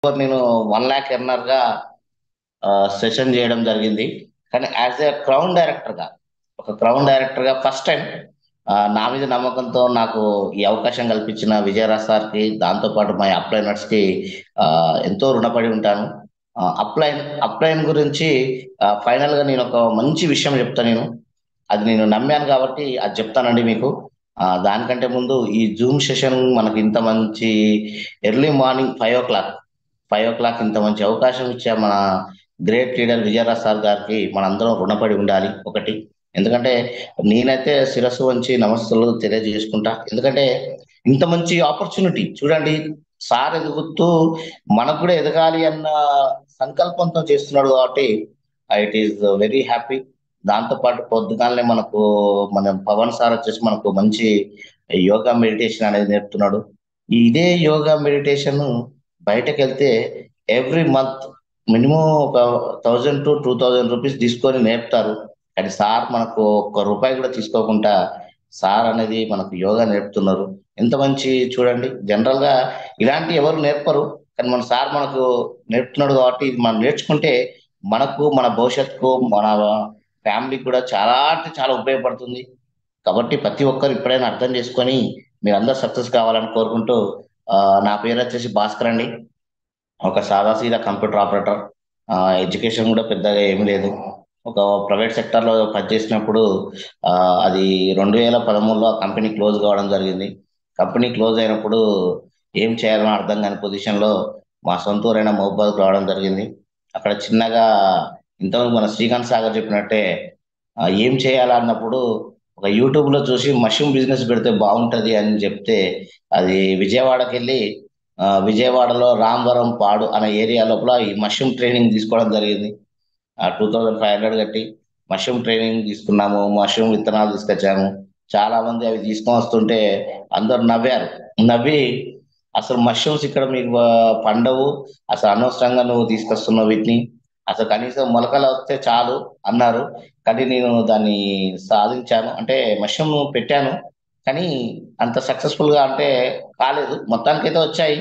నేను 1 lakh earner గా session చేయడం జరిగింది. కానీ యాజ్ ఏ క్రౌన్ డైరెక్టర్ గా, ఒక క్రౌన్ డైరెక్టర్ గా ఫస్ట్ టైం నా మీద నమ్మకంతో నాకు ఈ అవకాశం కల్పించిన విజయరాజ్ సార్కి, దాంతోపాటు మా అప్లైనర్స్ కి ఎంతో రుణపడి ఉంటాను. అప్లైన్ అప్లైన్ గురించి ఫైనల్ గా నేను ఒక మంచి విషయం చెప్తాను. అది నేను నమ్మాను కాబట్టి అది చెప్తానండి మీకు. దానికంటే ముందు ఈ జూమ్ సెషన్ మనకి ఇంత మంచి ఎర్లీ మార్నింగ్ 5 o'clock, 5 o'clock ఇంత మంచి అవకాశం ఇచ్చే మన గ్రేట్ లీడర్ విజయరాజ్ సార్ గారికి మనందరం రుణపడి ఉండాలి ఒకటి. ఎందుకంటే నేనైతే శిరస్సు వంచి నమస్సులు తెలియజేసుకుంటా. ఎందుకంటే ఇంత మంచి ఆపర్చునిటీ చూడండి, సార్ ఎదుగుతూ మనకు కూడా ఎదగాలి అన్న సంకల్పంతో చేస్తున్నాడు కాబట్టి ఇట్ ఈస్ వెరీ హ్యాపీ. దాంతో పాటు పొద్దుగాలనే మన పవన్ సార్ వచ్చేసి మనకు మంచి యోగా మెడిటేషన్ అనేది నేర్పుతున్నాడు. ఇదే యోగా మెడిటేషన్ బయటకు వెళ్తే ఎవ్రీ మంత్ మినిమం ఒక 1000 to 2000 రూపీస్ తీసుకొని నేర్పుతారు. కానీ సార్ మనకు 1 రూపాయి కూడా తీసుకోకుండా సార్ అనేది మనకు యోగా నేర్పుతున్నారు. ఎంత మంచి చూడండి, జనరల్ గా ఇలాంటి ఎవరు నేర్పరు. కానీ మన సార్ మనకు నేర్పుతున్నాడు కాబట్టి ఇది మనం నేర్చుకుంటే మనకు, మన భవిష్యత్తుకు, మన ఫ్యామిలీకి కూడా చాలా అంటే చాలా ఉపయోగపడుతుంది. కాబట్టి ప్రతి ఒక్కరు ఇప్పుడైనా అర్థం చేసుకొని మీరందరూ సక్సెస్ కావాలని కోరుకుంటూ, ఆ, నా పేరు వచ్చేసి భాస్కర్ అండి. ఒక సాదాసీదా కంప్యూటర్ ఆపరేటర్. ఎడ్యుకేషన్ కూడా పెద్దగా ఏమీ లేదు. ఒక ప్రైవేట్ సెక్టర్లో పనిచేసినప్పుడు ఆ, అది 2013లో ఆ కంపెనీ క్లోజ్ కావడం జరిగింది. కంపెనీ క్లోజ్ అయినప్పుడు ఏం చేయాలని అర్థం కాని పొజిషన్లో మా సొంత ఊరైన మహబూబాద్ రావడం జరిగింది. అక్కడ చిన్నగా ఇంతకుముందు మన శ్రీకాంత్ సాగర్ చెప్పినట్టే ఏం చేయాలన్నప్పుడు ఒక యూట్యూబ్ లో చూసి మష్రూమ్ బిజినెస్ పెడితే బాగుంటది అని చెప్తే అది విజయవాడకి వెళ్ళి విజయవాడలో రామవరం పాడు అనే ఏరియా లోపల ఈ మష్రూమ్ ట్రైనింగ్ తీసుకోవడం జరిగింది. 2500 కట్టి మష్రూమ్ ట్రైనింగ్ తీసుకున్నాము. మష్రూమ్ విత్తనాలు తీసుకొచ్చాము. చాలా మంది అవి తీసుకొని వస్తుంటే అందరు నవ్వారు. నవ్వి అసలు మష్రూమ్స్ ఇక్కడ మీకు పండవు, అసలు అనవసరంగా నువ్వు తీసుకొస్తున్నావు వీటిని, అసలు కనీసం మొలకలు వస్తే చాలు అన్నారు. కానీ నేను దాన్ని సాధించాను. అంటే మష్రూమ్ పెట్టాను, కానీ అంత సక్సెస్ఫుల్ గా అంటే కాలేదు. మొత్తానికైతే వచ్చాయి.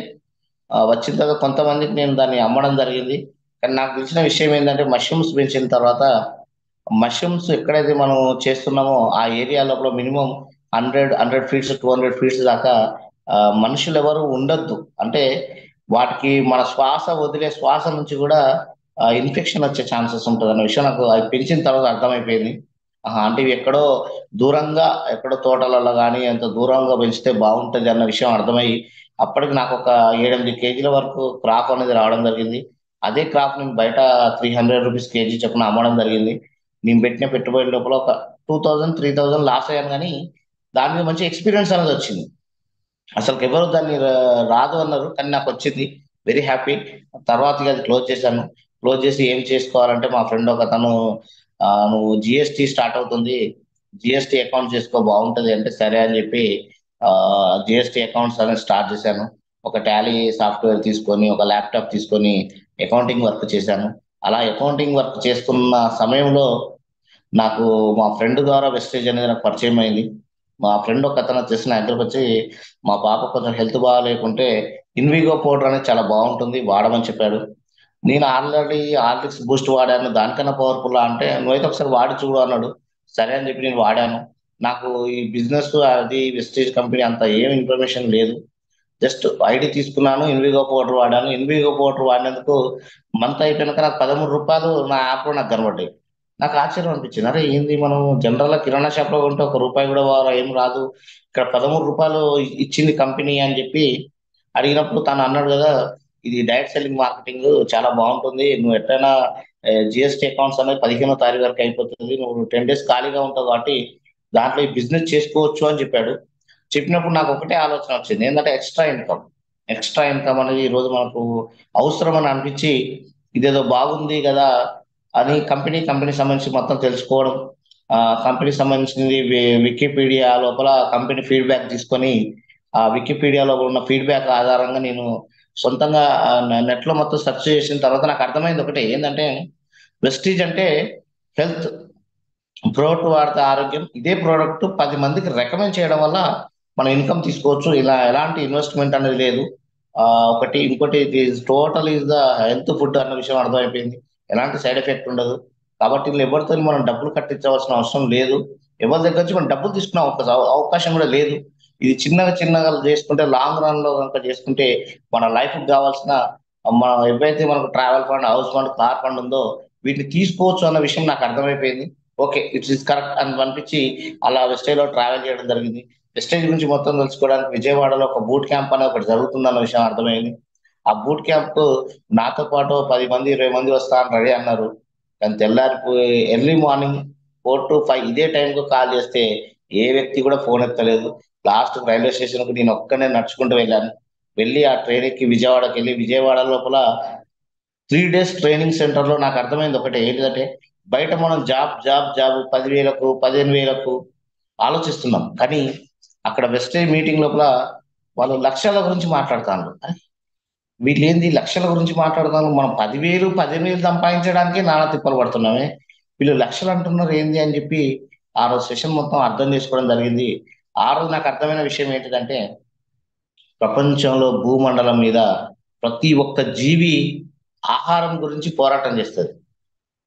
వచ్చిన తర్వాత కొంతమందికి నేను దాన్ని అమ్మడం జరిగింది. కానీ నాకు తెలిసిన విషయం ఏంటంటే మష్రూమ్స్ పెంచిన తర్వాత మష్రూమ్స్ ఎక్కడైతే మనం చేస్తున్నామో ఆ ఏరియా లోపల మినిమం 100 ఫీట్స్ 200 ఫీట్స్ దాకా మనుషులు ఎవరు ఉండొద్దు. అంటే వాటికి మన శ్వాస వదిలే శ్వాస నుంచి కూడా ఇన్ఫెక్షన్ వచ్చే ఛాన్సెస్ ఉంటుంది అన్న విషయం నాకు అది పెంచిన తర్వాత అర్థమైపోయింది. అంటే ఇవి ఎక్కడో దూరంగా, ఎక్కడో తోటలలో కానీ ఎంత దూరంగా పెంచితే బాగుంటుంది అన్న విషయం అర్థమై అప్పటికి నాకు ఒక 7-8 కేజీల వరకు క్రాప్ అనేది రావడం జరిగింది. అదే క్రాప్ నేను బయట 300 రూపీస్ కేజీ చొప్పున అమ్మడం జరిగింది. నేను పెట్టిన పెట్టుబడి లోపల ఒక 2000 3000 లాస్ అయ్యాను, కానీ దాని మీద మంచి ఎక్స్పీరియన్స్ అనేది వచ్చింది. అసలు ఎవరు దాన్ని రాదు అన్నారు, కానీ నాకు వచ్చింది. Very happy. తర్వాత ఇక అది క్లోజ్ చేశాను. క్లోజ్ చేసి ఏం చేసుకోవాలంటే మా ఫ్రెండ్ ఒక తను నువ్వు జిఎస్టీ స్టార్ట్ అవుతుంది, జిఎస్టీ అకౌంట్ చేసుకో బాగుంటది అంటే సరే అని చెప్పి జిఎస్టీ అకౌంట్స్ అనేది స్టార్ట్ చేశాను. ఒక టాలీ సాఫ్ట్వేర్ తీసుకొని, ఒక ల్యాప్టాప్ తీసుకొని అకౌంటింగ్ వర్క్ చేశాను. అలా అకౌంటింగ్ వర్క్ చేస్తున్న సమయంలో నాకు మా ఫ్రెండ్ ద్వారా వెస్టేజ్ అనేది నాకు పరిచయం అయింది. మా ఫ్రెండ్ ఒక అతను వచ్చేసి నా దగ్గరకు వచ్చి మా పాప కొంచెం హెల్త్ బాగాలేకుంటే ఇన్విగో పౌడర్ అనేది చాలా బాగుంటుంది వాడమని చెప్పాడు. నేను ఆల్రెడీ హార్లిక్స్ బూస్ట్ వాడాను, దానికన్నా పవర్ఫుల్ అంటే నువ్వైతే ఒకసారి వాడి చూడు అన్నాడు. సరే అని చెప్పి నేను వాడాను. నాకు ఈ బిజినెస్ అది వెస్టేజ్ కంపెనీ అంత ఏం ఇన్ఫర్మేషన్ లేదు. జస్ట్ ఐడి తీసుకున్నాను, ఇన్విగో పౌడర్ వాడాను. ఇన్విగో పౌడర్ వాడినందుకు మంత్ అయిపోయినాక నాకు 13 రూపాయలు నా యాప్ లో నాకు కనబడ్డాయి. నాకు ఆశ్చర్యం అనిపించింది, అరే ఏంది, మనం జనరల్ గా కిరాణా షాప్ లో కొంటే 1 రూపాయి కూడా ఏం రాదు, ఇక్కడ 13 రూపాయలు ఇచ్చింది కంపెనీ అని చెప్పి అడిగినప్పుడు తను అన్నాడు కదా, ఇది డైరెక్ట్ సెల్లింగ్ మార్కెటింగ్ చాలా బాగుంటుంది, నువ్వు ఎట్లయినా జిఎస్టీ అకౌంట్స్ అనేది 15వ తారీఖు వరకు అయిపోతుంది, నువ్వు 10 డేస్ ఖాళీగా ఉంటావు కాబట్టి దాంట్లో ఈ బిజినెస్ చేసుకోవచ్చు అని చెప్పాడు. చెప్పినప్పుడు నాకు ఒకటే ఆలోచన వచ్చింది, ఏంటంటే ఎక్స్ట్రా ఇన్కమ్. ఎక్స్ట్రా ఇన్కమ్ అనేది ఈ రోజు మనకు అవసరం అని అనిపించి ఇదేదో బాగుంది కదా అని కంపెనీ సంబంధించి మొత్తం తెలుసుకోవడం, కంపెనీ సంబంధించింది వికీపీడియా లోపల కంపెనీ ఫీడ్బ్యాక్ తీసుకొని ఆ వికీపీడియాలో ఉన్న ఫీడ్బ్యాక్ ఆధారంగా నేను సొంతంగా నెట్ లో మొత్తం సెర్చ్ చేసిన తర్వాత నాకు అర్థమైంది ఒకటే, ఏంటంటే వెస్టీజ్ అంటే హెల్త్ ప్రోడక్ట్ వాడితే ఆరోగ్యం. ఇదే ప్రోడక్ట్ 10 మందికి రికమెండ్ చేయడం వల్ల మనం ఇన్కమ్ తీసుకోవచ్చు. ఇలా ఎలాంటి ఇన్వెస్ట్మెంట్ అనేది లేదు. ఒకటి ఇంకోటి total is the health food అన్న విషయం అర్థమైపోయింది. ఎలాంటి సైడ్ ఎఫెక్ట్ ఉండదు. కాబట్టి వీళ్ళు ఎవరితో మనం డబ్బులు కట్టించవలసిన అవసరం లేదు. ఎవరి దగ్గర నుంచి మనం డబ్బులు తీసుకునే అవకాశం కూడా లేదు. ఇది చిన్నగా చిన్నగా చేసుకుంటే లాంగ్ రన్ లో కనుక చేసుకుంటే మన లైఫ్ కావాల్సిన మనం ఎప్పుడైతే మనకు travel fund, house fund, car fund ఉందో వీటిని తీసుకోవచ్చు అన్న విషయం నాకు అర్థమైపోయింది. ఓకే, ఇట్స్ ఇస్ కరెక్ట్ అని అనిపించి అలా వెస్టేజ్ లో ట్రావెల్ చేయడం జరిగింది. వెస్టేజ్ గురించి మొత్తం తెలుసుకోవడానికి విజయవాడలో ఒక బూట్ క్యాంప్ అనేది ఒకటి జరుగుతుందన్న విషయం అర్థమైంది. ఆ బూట్ క్యాంప్ నాతో పాటు 10 మంది 20 మంది వస్తా అని రెడీ అన్నారు. కానీ తెల్లారిపోయి ఎర్లీ మార్నింగ్ 4 to 5 ఇదే టైంకు కాల్ చేస్తే ఏ వ్యక్తి కూడా ఫోన్ ఎత్తలేదు. లాస్ట్ రైల్వే స్టేషన్ కు నేను ఒక్కనే నడుచుకుంటూ వెళ్ళాను. వెళ్ళి ఆ ట్రైన్ ఎక్కి విజయవాడకి వెళ్ళి విజయవాడ లోపల 3 days ట్రైనింగ్ సెంటర్ లో నాకు అర్థమైంది ఒకటే ఏంటంటే బయట మనం జాబ్ జాబ్ జాబ్ 10,000కు 15,000కు ఆలోచిస్తున్నాం. కానీ అక్కడ వెస్టేజ్ మీటింగ్ లోపల వాళ్ళు లక్షల గురించి మాట్లాడుతారు. వీళ్ళు ఏంది లక్షల గురించి మాట్లాడుతాను, మనం 10,000 15,000 సంపాదించడానికే నానా తిప్పలు పడుతున్నామే, వీళ్ళు లక్షలు అంటున్నారు ఏంది అని చెప్పి ఆ రోజు సెషన్ మొత్తం అర్థం చేసుకోవడం జరిగింది. ఆ రోజు నాకు అర్థమైన విషయం ఏంటిదంటే ప్రపంచంలో భూమండలం మీద ప్రతి ఒక్క జీవి ఆహారం గురించి పోరాటం చేస్తుంది.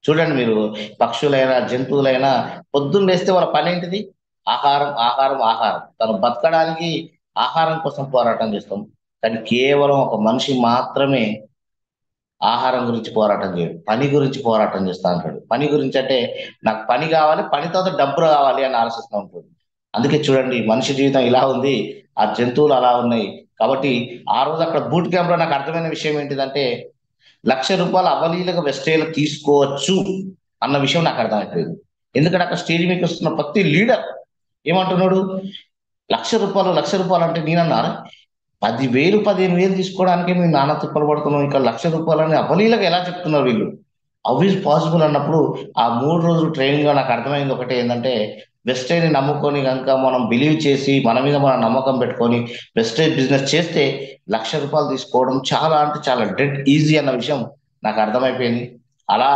చూడండి మీరు, పక్షులైనా జంతువులైనా పొద్దున్న లేస్తే వాళ్ళ పని ఏంటిది? ఆహారం ఆహారం ఆహారం. తను బతకడానికి ఆహారం కోసం పోరాటం చేస్తాం. కానీ కేవలం ఒక మనిషి మాత్రమే ఆహారం గురించి పోరాటం చేయడు, పని గురించి పోరాటం చేస్తా అంటాడు. పని గురించి అంటే నాకు పని కావాలి, పనితో డబ్బు కావాలి అని ఆలోచిస్తూ ఉంటుంది. అందుకే చూడండి మనిషి జీవితం ఇలా ఉంది, ఆ జంతువులు అలా ఉన్నాయి. కాబట్టి ఆ రోజు అక్కడ బూట్ క్యాంప్ లో నాకు అర్థమైన విషయం ఏంటిదంటే ₹1,00,000 అవలీలగా వెస్టేజ్ తీసుకోవచ్చు అన్న విషయం నాకు అర్థమైపోయింది. ఎందుకంటే అక్కడ స్టేజ్ మీకు వస్తున్న ప్రతి లీడర్ ఏమంటున్నాడు, ₹1,00,000 ₹1,00,000 అంటే నేనన్నాను 10,000 15,000 తీసుకోవడానికి మేము నానా తిప్పలు పడుతున్నాం, ఇంకా ₹1,00,000 అని అవలీలగా ఎలా చెప్తున్నారు వీళ్ళు? హౌ ఈజ్ పాసిబుల్ అన్నప్పుడు ఆ 3 రోజులు ట్రైనింగ్ లో నాకు అర్థమైంది ఒకటి ఏంటంటే వెస్టేజ్ నమ్ముకొని కనుక మనం బిలీవ్ చేసి మన మీద మనం నమ్మకం పెట్టుకొని వెస్టేజ్ బిజినెస్ చేస్తే ₹1,00,000 తీసుకోవడం చాలా అంటే చాలా డెడ్ ఈజీ అన్న విషయం నాకు అర్థమైపోయింది. అలా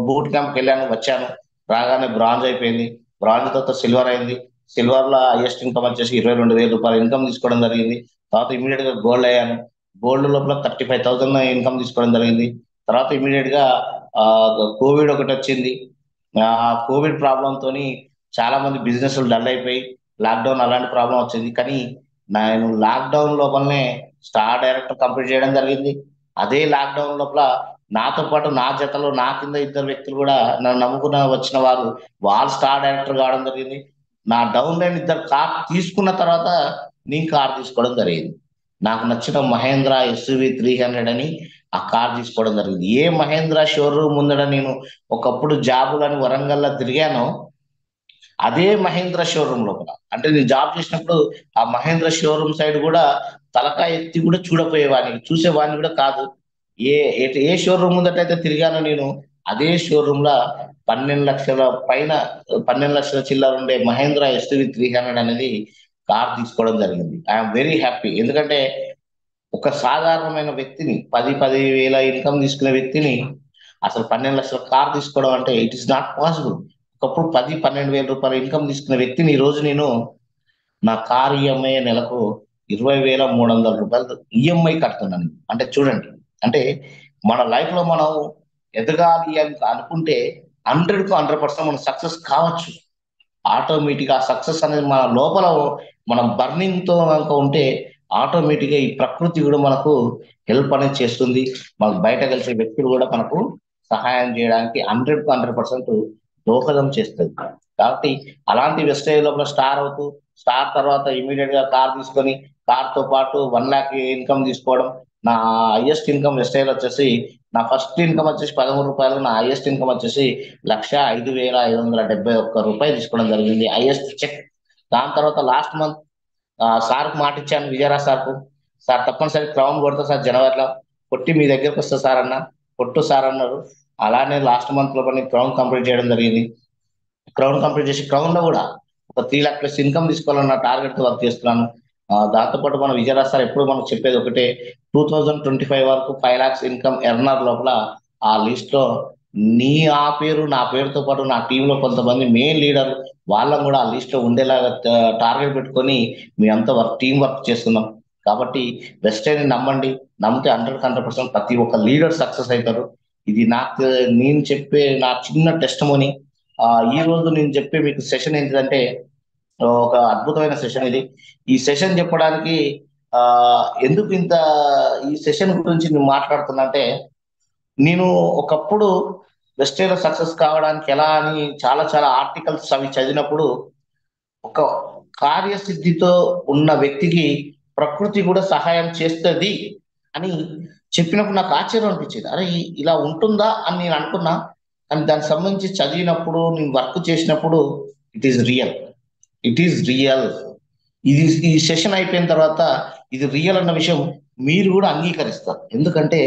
బూట్ క్యాంప్కి వెళ్ళాను, వచ్చాను. రాగానే బ్రాంజ్ అయిపోయింది, బ్రాంజ్ తర్వాత సిల్వర్ అయింది. సిల్వర్ లో హైయెస్ట్ ఇన్కమ్ వచ్చేసి ₹22,000 ఇన్కమ్ తీసుకోవడం జరిగింది. తర్వాత ఇమీడియట్ గా గోల్డ్ అయ్యాను. గోల్డ్ లోపల 35,000 ఇన్కమ్ తీసుకోవడం జరిగింది. తర్వాత ఇమీడియట్ గా ఆ కోవిడ్ ఒకటి వచ్చింది. ఆ కోవిడ్ ప్రాబ్లం తోని చాలా మంది బిజినెస్ డల్ అయిపోయి లాక్డౌన్ అలాంటి ప్రాబ్లం వచ్చింది. కానీ నేను లాక్డౌన్ లోపలనే స్టార్ డైరెక్టర్ కంప్లీట్ చేయడం జరిగింది. అదే లాక్డౌన్ లోపల నాతో పాటు నా జతలో నా కింద 2 వ్యక్తులు కూడా నన్ను నమ్ముకున్న వచ్చిన వారు వాళ్ళు స్టార్ డైరెక్టర్ కావడం జరిగింది. నా డౌన్ లైన్ 2 కార్ తీసుకున్న తర్వాత నేను కార్ తీసుకోవడం జరిగింది. నాకు నచ్చిన మహేంద్ర ఎస్యూవి 300 అని ఆ కార్ తీసుకోవడం జరిగింది. ఏ మహేంద్ర షోరూమ్ ముందడ నేను ఒకప్పుడు జాబులని వరంగల్లో తిరిగానో అదే మహేంద్ర షోరూమ్ లోపల అంటే నేను జాబ్ చేసినప్పుడు ఆ మహేంద్ర షోరూమ్ సైడ్ కూడా తలకాయ ఎత్తి కూడా చూడపోయేవాడిని, చూసేవాడిని కూడా కాదు. ఏ షోరూమ్ ముందటైతే తిరిగానో నేను అదే షోరూమ్ లా 12 లక్షల పైన 12 లక్షల చిల్లర ఉండే మహేంద్ర ఎస్యూవి 300 అనేది కార్ తీసుకోవడం జరిగింది. I'm very happy. ఎందుకంటే ఒక సాధారణమైన వ్యక్తిని 10,000 ఇన్కమ్ తీసుకునే వ్యక్తిని అసలు 12 లక్షల కార్ తీసుకోవడం అంటే ఇట్ ఇస్ నాట్ పాసిబుల్. ఒకప్పుడు 10 12 వేల రూపాయల ఇన్కమ్ తీసుకునే వ్యక్తిని ఈ రోజు నేను నా కార్ ఈఎంఐ నెలకు ₹20,300 ఈఎంఐ కడుతున్నాను. అంటే చూడండి, అంటే మన లైఫ్ లో మనం ఎదగాలి అని అనుకుంటే 100% మనం సక్సెస్ కావచ్చు. ఆటోమేటిక్ ఆ సక్సెస్ అనేది మన లోపల మనం బర్నింగ్ తో కనుక ఉంటే ఆటోమేటిక్ గా ఈ ప్రకృతి కూడా మనకు హెల్ప్ అనేది చేస్తుంది. మనకు బయట కలిసే వ్యక్తులు కూడా మనకు సహాయం చేయడానికి 100% దోహదం చేస్తుంది. కాబట్టి అలాంటి వెస్టేజ్ లోపల స్టార్ అవుతూ స్టార్ తర్వాత ఇమీడియట్ గా కార్ తీసుకొని కార్ తో పాటు 1,00,000 ఇన్కమ్ తీసుకోవడం. నా హైయెస్ట్ ఇన్కమ్ వెస్టేజ్ వచ్చేసి నా ఫస్ట్ ఇన్కమ్ వచ్చేసి ₹13, నా హైయెస్ట్ ఇన్కమ్ వచ్చేసి ₹1,05,571 తీసుకోవడం జరిగింది, హైయెస్ట్ చెక్. దాని తర్వాత లాస్ట్ మంత్ సార్కు మాట ఇచ్చాను, విజయరాజ్ సార్కు. సార్ తప్పనిసరి క్రౌన్ కొడతా సార్ జనవరిలో, కొట్టి మీ దగ్గరకు వస్తా సార్ అన్న. కొట్టు సార్ అన్నారు. అలానే లాస్ట్ మంత్ లో క్రౌన్ కంప్లీట్ చేయడం జరిగింది. క్రౌన్ కంప్లీట్ చేసి క్రౌన్ లో కూడా ఒక 3 లక్ష+ ఇన్కమ్ తీసుకోవాలన్న టార్గెట్ తో వర్క్ చేస్తున్నాను. దాంతో పాటు మన విజయరాజ్ సార్ ఎప్పుడు మనకు చెప్పేది ఒకటే, 2025 వరకు 5 lakhs ఇన్కమ్ ఎర్నర్ లోపల ఆ లిస్ట్ లో నీ ఆ పేరు నా పేరుతో పాటు నా టీంలో లో కొంతమంది మెయిన్ లీడర్ వాళ్ళని కూడా ఆ లిస్ట్ లో ఉండేలాగా టార్గెట్ పెట్టుకొని మీ అంతా టీం వర్క్ చేస్తున్నాం. కాబట్టి వెస్టైన్ నమ్మండి, నమ్మితే 100% ప్రతి ఒక్క లీడర్ సక్సెస్ అవుతారు. ఇది నాకు నేను చెప్పే నా చిన్న టెస్టిమోనీ. ఈ రోజు నేను చెప్పే మీకు సెషన్ ఏంటిదంటే ఒక అద్భుతమైన సెషన్ ఇది. ఈ సెషన్ చెప్పడానికి ఆ ఎందుకు ఇంత ఈ సెషన్ గురించి నేను మాట్లాడుతున్నా అంటే, నేను ఒకప్పుడు వెస్టేలో సక్సెస్ కావడానికి ఎలా అని చాలా చాలా ఆర్టికల్స్ అవి చదివినప్పుడు, ఒక కార్యసిద్ధితో ఉన్న వ్యక్తికి ప్రకృతి కూడా సహాయం చేస్తుంది అని చెప్పినప్పుడు నాకు ఆశ్చర్యం అనిపించేది. అరే ఇలా ఉంటుందా అని నేను అనుకున్నా. కానీ దానికి సంబంధించి చదివినప్పుడు, నేను వర్క్ చేసినప్పుడు it is real. It is real. ఇది ఈ సెషన్ అయిపోయిన తర్వాత ఇది రియల్ అన్న విషయం మీరు కూడా అంగీకరిస్తారు. ఎందుకంటే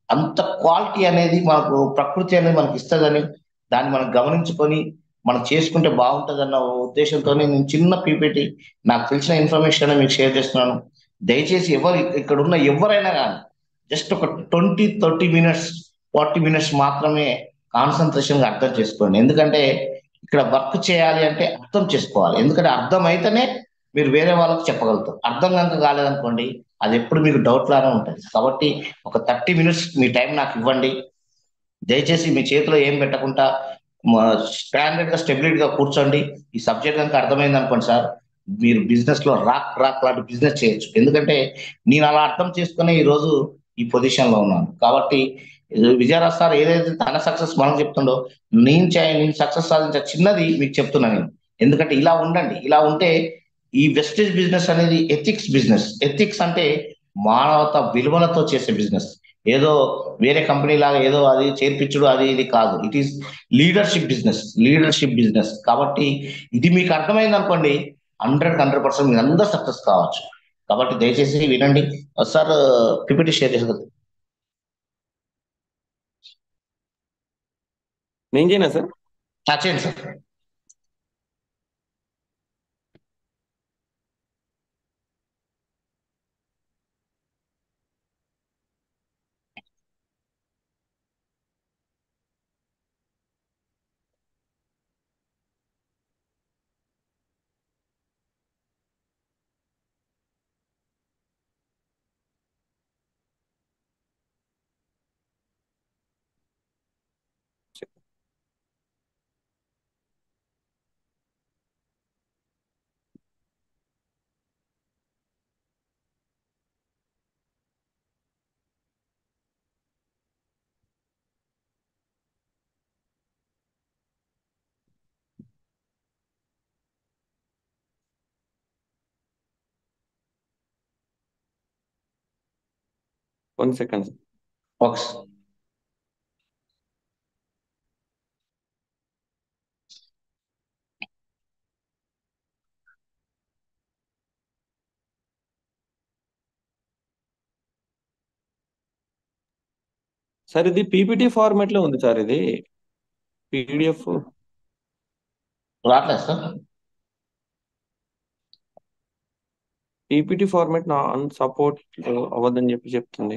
అంత క్వాలిటీ అనేది మనకు ప్రకృతి అనేది మనకి ఇస్తుందని, దాన్ని మనం గమనించుకొని మనం చేసుకుంటే బాగుంటుందన్న ఉద్దేశంతో నేను చిన్న పీపీటీ నాకు తెలిసిన ఇన్ఫర్మేషన్ మీకు షేర్ చేస్తున్నాను. దయచేసి ఇక్కడ ఉన్న ఎవరైనా కానీ జస్ట్ ఒక 20-30 మినిట్స్ 40 మినిట్స్ మాత్రమే కాన్సన్ట్రేషన్ అర్థం చేసుకోండి. ఎందుకంటే ఇక్కడ వర్క్ చేయాలి అంటే అర్థం చేసుకోవాలి. ఎందుకంటే అర్థం అయితేనే మీరు వేరే వాళ్ళకి చెప్పగలుగుతారు. అర్థం కనుక కాలేదనుకోండి, అది ఎప్పుడు మీకు డౌట్ లానే ఉంటుంది. కాబట్టి ఒక 30 మినిట్స్ మీ టైం నాకు ఇవ్వండి. దయచేసి మీ చేతిలో ఏం పెట్టకుండా స్టాండర్డ్ గా స్టెబిలిటీ గా కూర్చోండి. ఈ సబ్జెక్ట్ కనుక అర్థమైంది అనుకోండి సార్, మీరు బిజినెస్ లో రాక్ లాంటి బిజినెస్ చేయొచ్చు. ఎందుకంటే నేను అలా అర్థం చేసుకునే ఈ రోజు ఈ పొజిషన్ లో ఉన్నాను. కాబట్టి విజయరాజ్ సార్ ఏదైతే తన సక్సెస్ మనం చెప్తుండో, నేను సక్సెస్ సాధించే చిన్నది మీకు చెప్తున్నా నేను. ఎందుకంటే ఇలా ఉండండి. ఇలా ఉంటే ఈ వెస్టేజ్ బిజినెస్ అనేది ఎథిక్స్ బిజినెస్. ఎథిక్స్ అంటే మానవత విలువలతో చేసే బిజినెస్. ఏదో వేరే కంపెనీ లాగా ఏదో అది చేర్పించుడు అది ఇది కాదు. It is leadership business. కాబట్టి ఇది మీకు అర్థమైంది అనుకోండి, 100% మీరు అందరూ సక్సెస్ కావచ్చు. కాబట్టి దయచేసి వినండి. సార్ పిపిటి షేర్ చేసేది నేను చేయనా సార్? చేయండి sir. One second. Okay sir. Sir ఇది పీపీటీ ఫార్మాట్ లో ఉంది సార్. ఇది పీడిఎఫ్ రావట్లేదు సార్. పీపీటీ ఫార్మాట్ నా సపోర్ట్ అవ్వదని చెప్తుంది.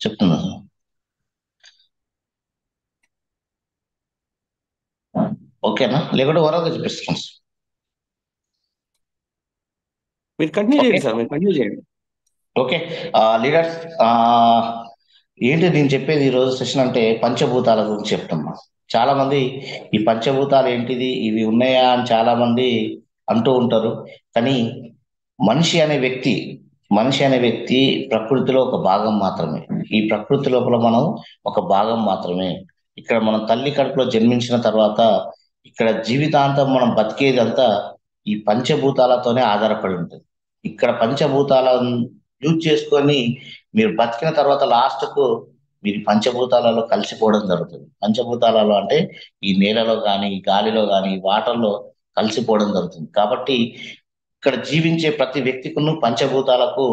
చెప్తున్నా సార్. ఓకేనా? లేకుంటే ఓవరాల్గా చూపిస్తాను సార్. మీరు కంటిన్యూ ఓకే చేయండి సార్, మీరు కంటిన్యూ చేయండి. ఓకే లీడర్స్, ఏంటి నేను చెప్పేది ఈ రోజు సెషన్ అంటే పంచభూతాల గురించి చెప్తున్నా. చాలా మంది ఈ పంచభూతాలు ఏంటిది, ఇవి ఉన్నాయా అని చాలా మంది అంటూ ఉంటారు. కానీ మనిషి అనే వ్యక్తి ప్రకృతిలో ఒక భాగం మాత్రమే. ఈ ప్రకృతి లోపల మనం ఒక భాగం మాత్రమే. ఇక్కడ మనం తల్లి కడుపులో జన్మించిన తర్వాత ఇక్కడ జీవితాంతం మనం బతికేదంతా ఈ పంచభూతాలతోనే ఆధారపడి ఉంటుంది. ఇక్కడ పంచభూతాలను యూజ్ చేసుకొని మీరు బతికిన తర్వాత లాస్ట్ కు మీరు పంచభూతాలలో కలిసిపోవడం జరుగుతుంది. పంచభూతాలలో అంటే ఈ నేలలో కానీ, గాలిలో కానీ, వాటర్లో కలిసిపోవడం జరుగుతుంది. కాబట్టి ఇక్కడ జీవించే ప్రతి వ్యక్తికును పంచభూతాలకు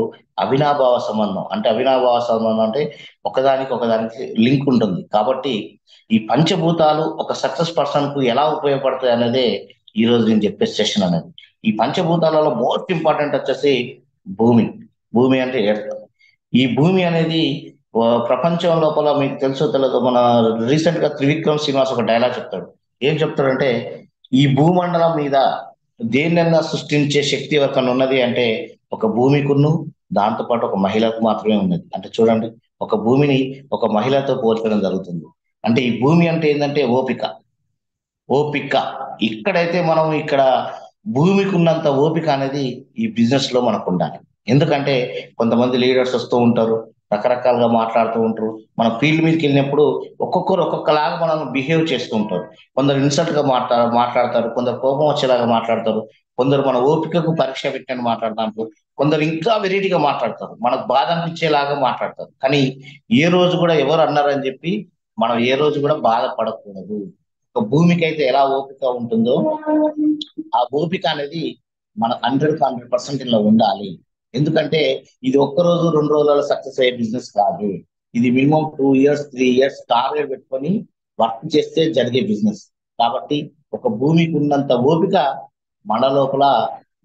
అవినాభావ సంబంధం. అవినాభావ సంబంధం అంటే ఒకదానికి లింక్ ఉంటుంది. కాబట్టి ఈ పంచభూతాలు ఒక సక్సెస్ పర్సన్ కు ఎలా ఉపయోగపడతాయి అనేదే ఈ రోజు నేను చెప్పే సెషన్ అనేది. ఈ పంచభూతాలలో మోస్ట్ ఇంపార్టెంట్ వచ్చేసి భూమి అంటే ఎర్త్. ఈ భూమి అనేది ప్రపంచం లోపల మీకు తెలుసో తెలియదు, మన రీసెంట్ గా త్రివిక్రమ్ శ్రీనివాస్ ఒక డైలాగ్ చెప్తాడు. ఏం చెప్తాడంటే, ఈ భూమండలం మీద దేన్నైనా సృష్టించే శక్తి ఎవరికన్నా ఉన్నది అంటే ఒక భూమికును దాంతో పాటు ఒక మహిళకు మాత్రమే ఉన్నది. అంటే చూడండి, ఒక భూమిని ఒక మహిళతో పోల్చడం జరుగుతుంది. అంటే ఈ భూమి అంటే ఏంటంటే ఓపిక. ఓపిక. ఇక్కడైతే మనం ఇక్కడ భూమికి ఉన్నంత ఓపిక అనేది ఈ బిజినెస్ లో మనకు ఉండాలి. ఎందుకంటే కొంతమంది లీడర్స్ వస్తూ ఉంటారు, రకరకాలుగా మాట్లాడుతూ ఉంటారు. మన ఫీల్డ్ మీదకి వెళ్ళినప్పుడు ఒక్కొక్కరు ఒక్కొక్కలాగా మనం బిహేవ్ చేస్తూ ఉంటారు. కొందరు ఇన్సల్ట్ గా మాట్లాడతారు, కొందరు కోపం వచ్చేలాగా మాట్లాడతారు, కొందరు మన ఓపికకు పరీక్ష పెట్టని మాట్లాడతారు, కొందరు ఇంకా వెరైటీగా మాట్లాడతారు, మనకు బాధ అనిపించేలాగా మాట్లాడతారు. కానీ ఏ రోజు కూడా ఎవరు అన్నారని చెప్పి మనం ఏ రోజు కూడా బాధపడకూడదు. ఒక భూమికి అయితే ఎలా ఓపిక ఉంటుందో ఆ ఓపిక అనేది మన 100% ఇలా ఉండాలి. ఎందుకంటే ఇది ఒక్క రోజు 2 రోజులలో సక్సెస్ అయ్యే బిజినెస్ కాదు. ఇది మినిమం 2 years 3 years టార్గెట్ పెట్టుకొని వర్క్ చేస్తే జరిగే బిజినెస్. కాబట్టి ఒక భూమికి ఉన్నంత ఓపిక మన లోపల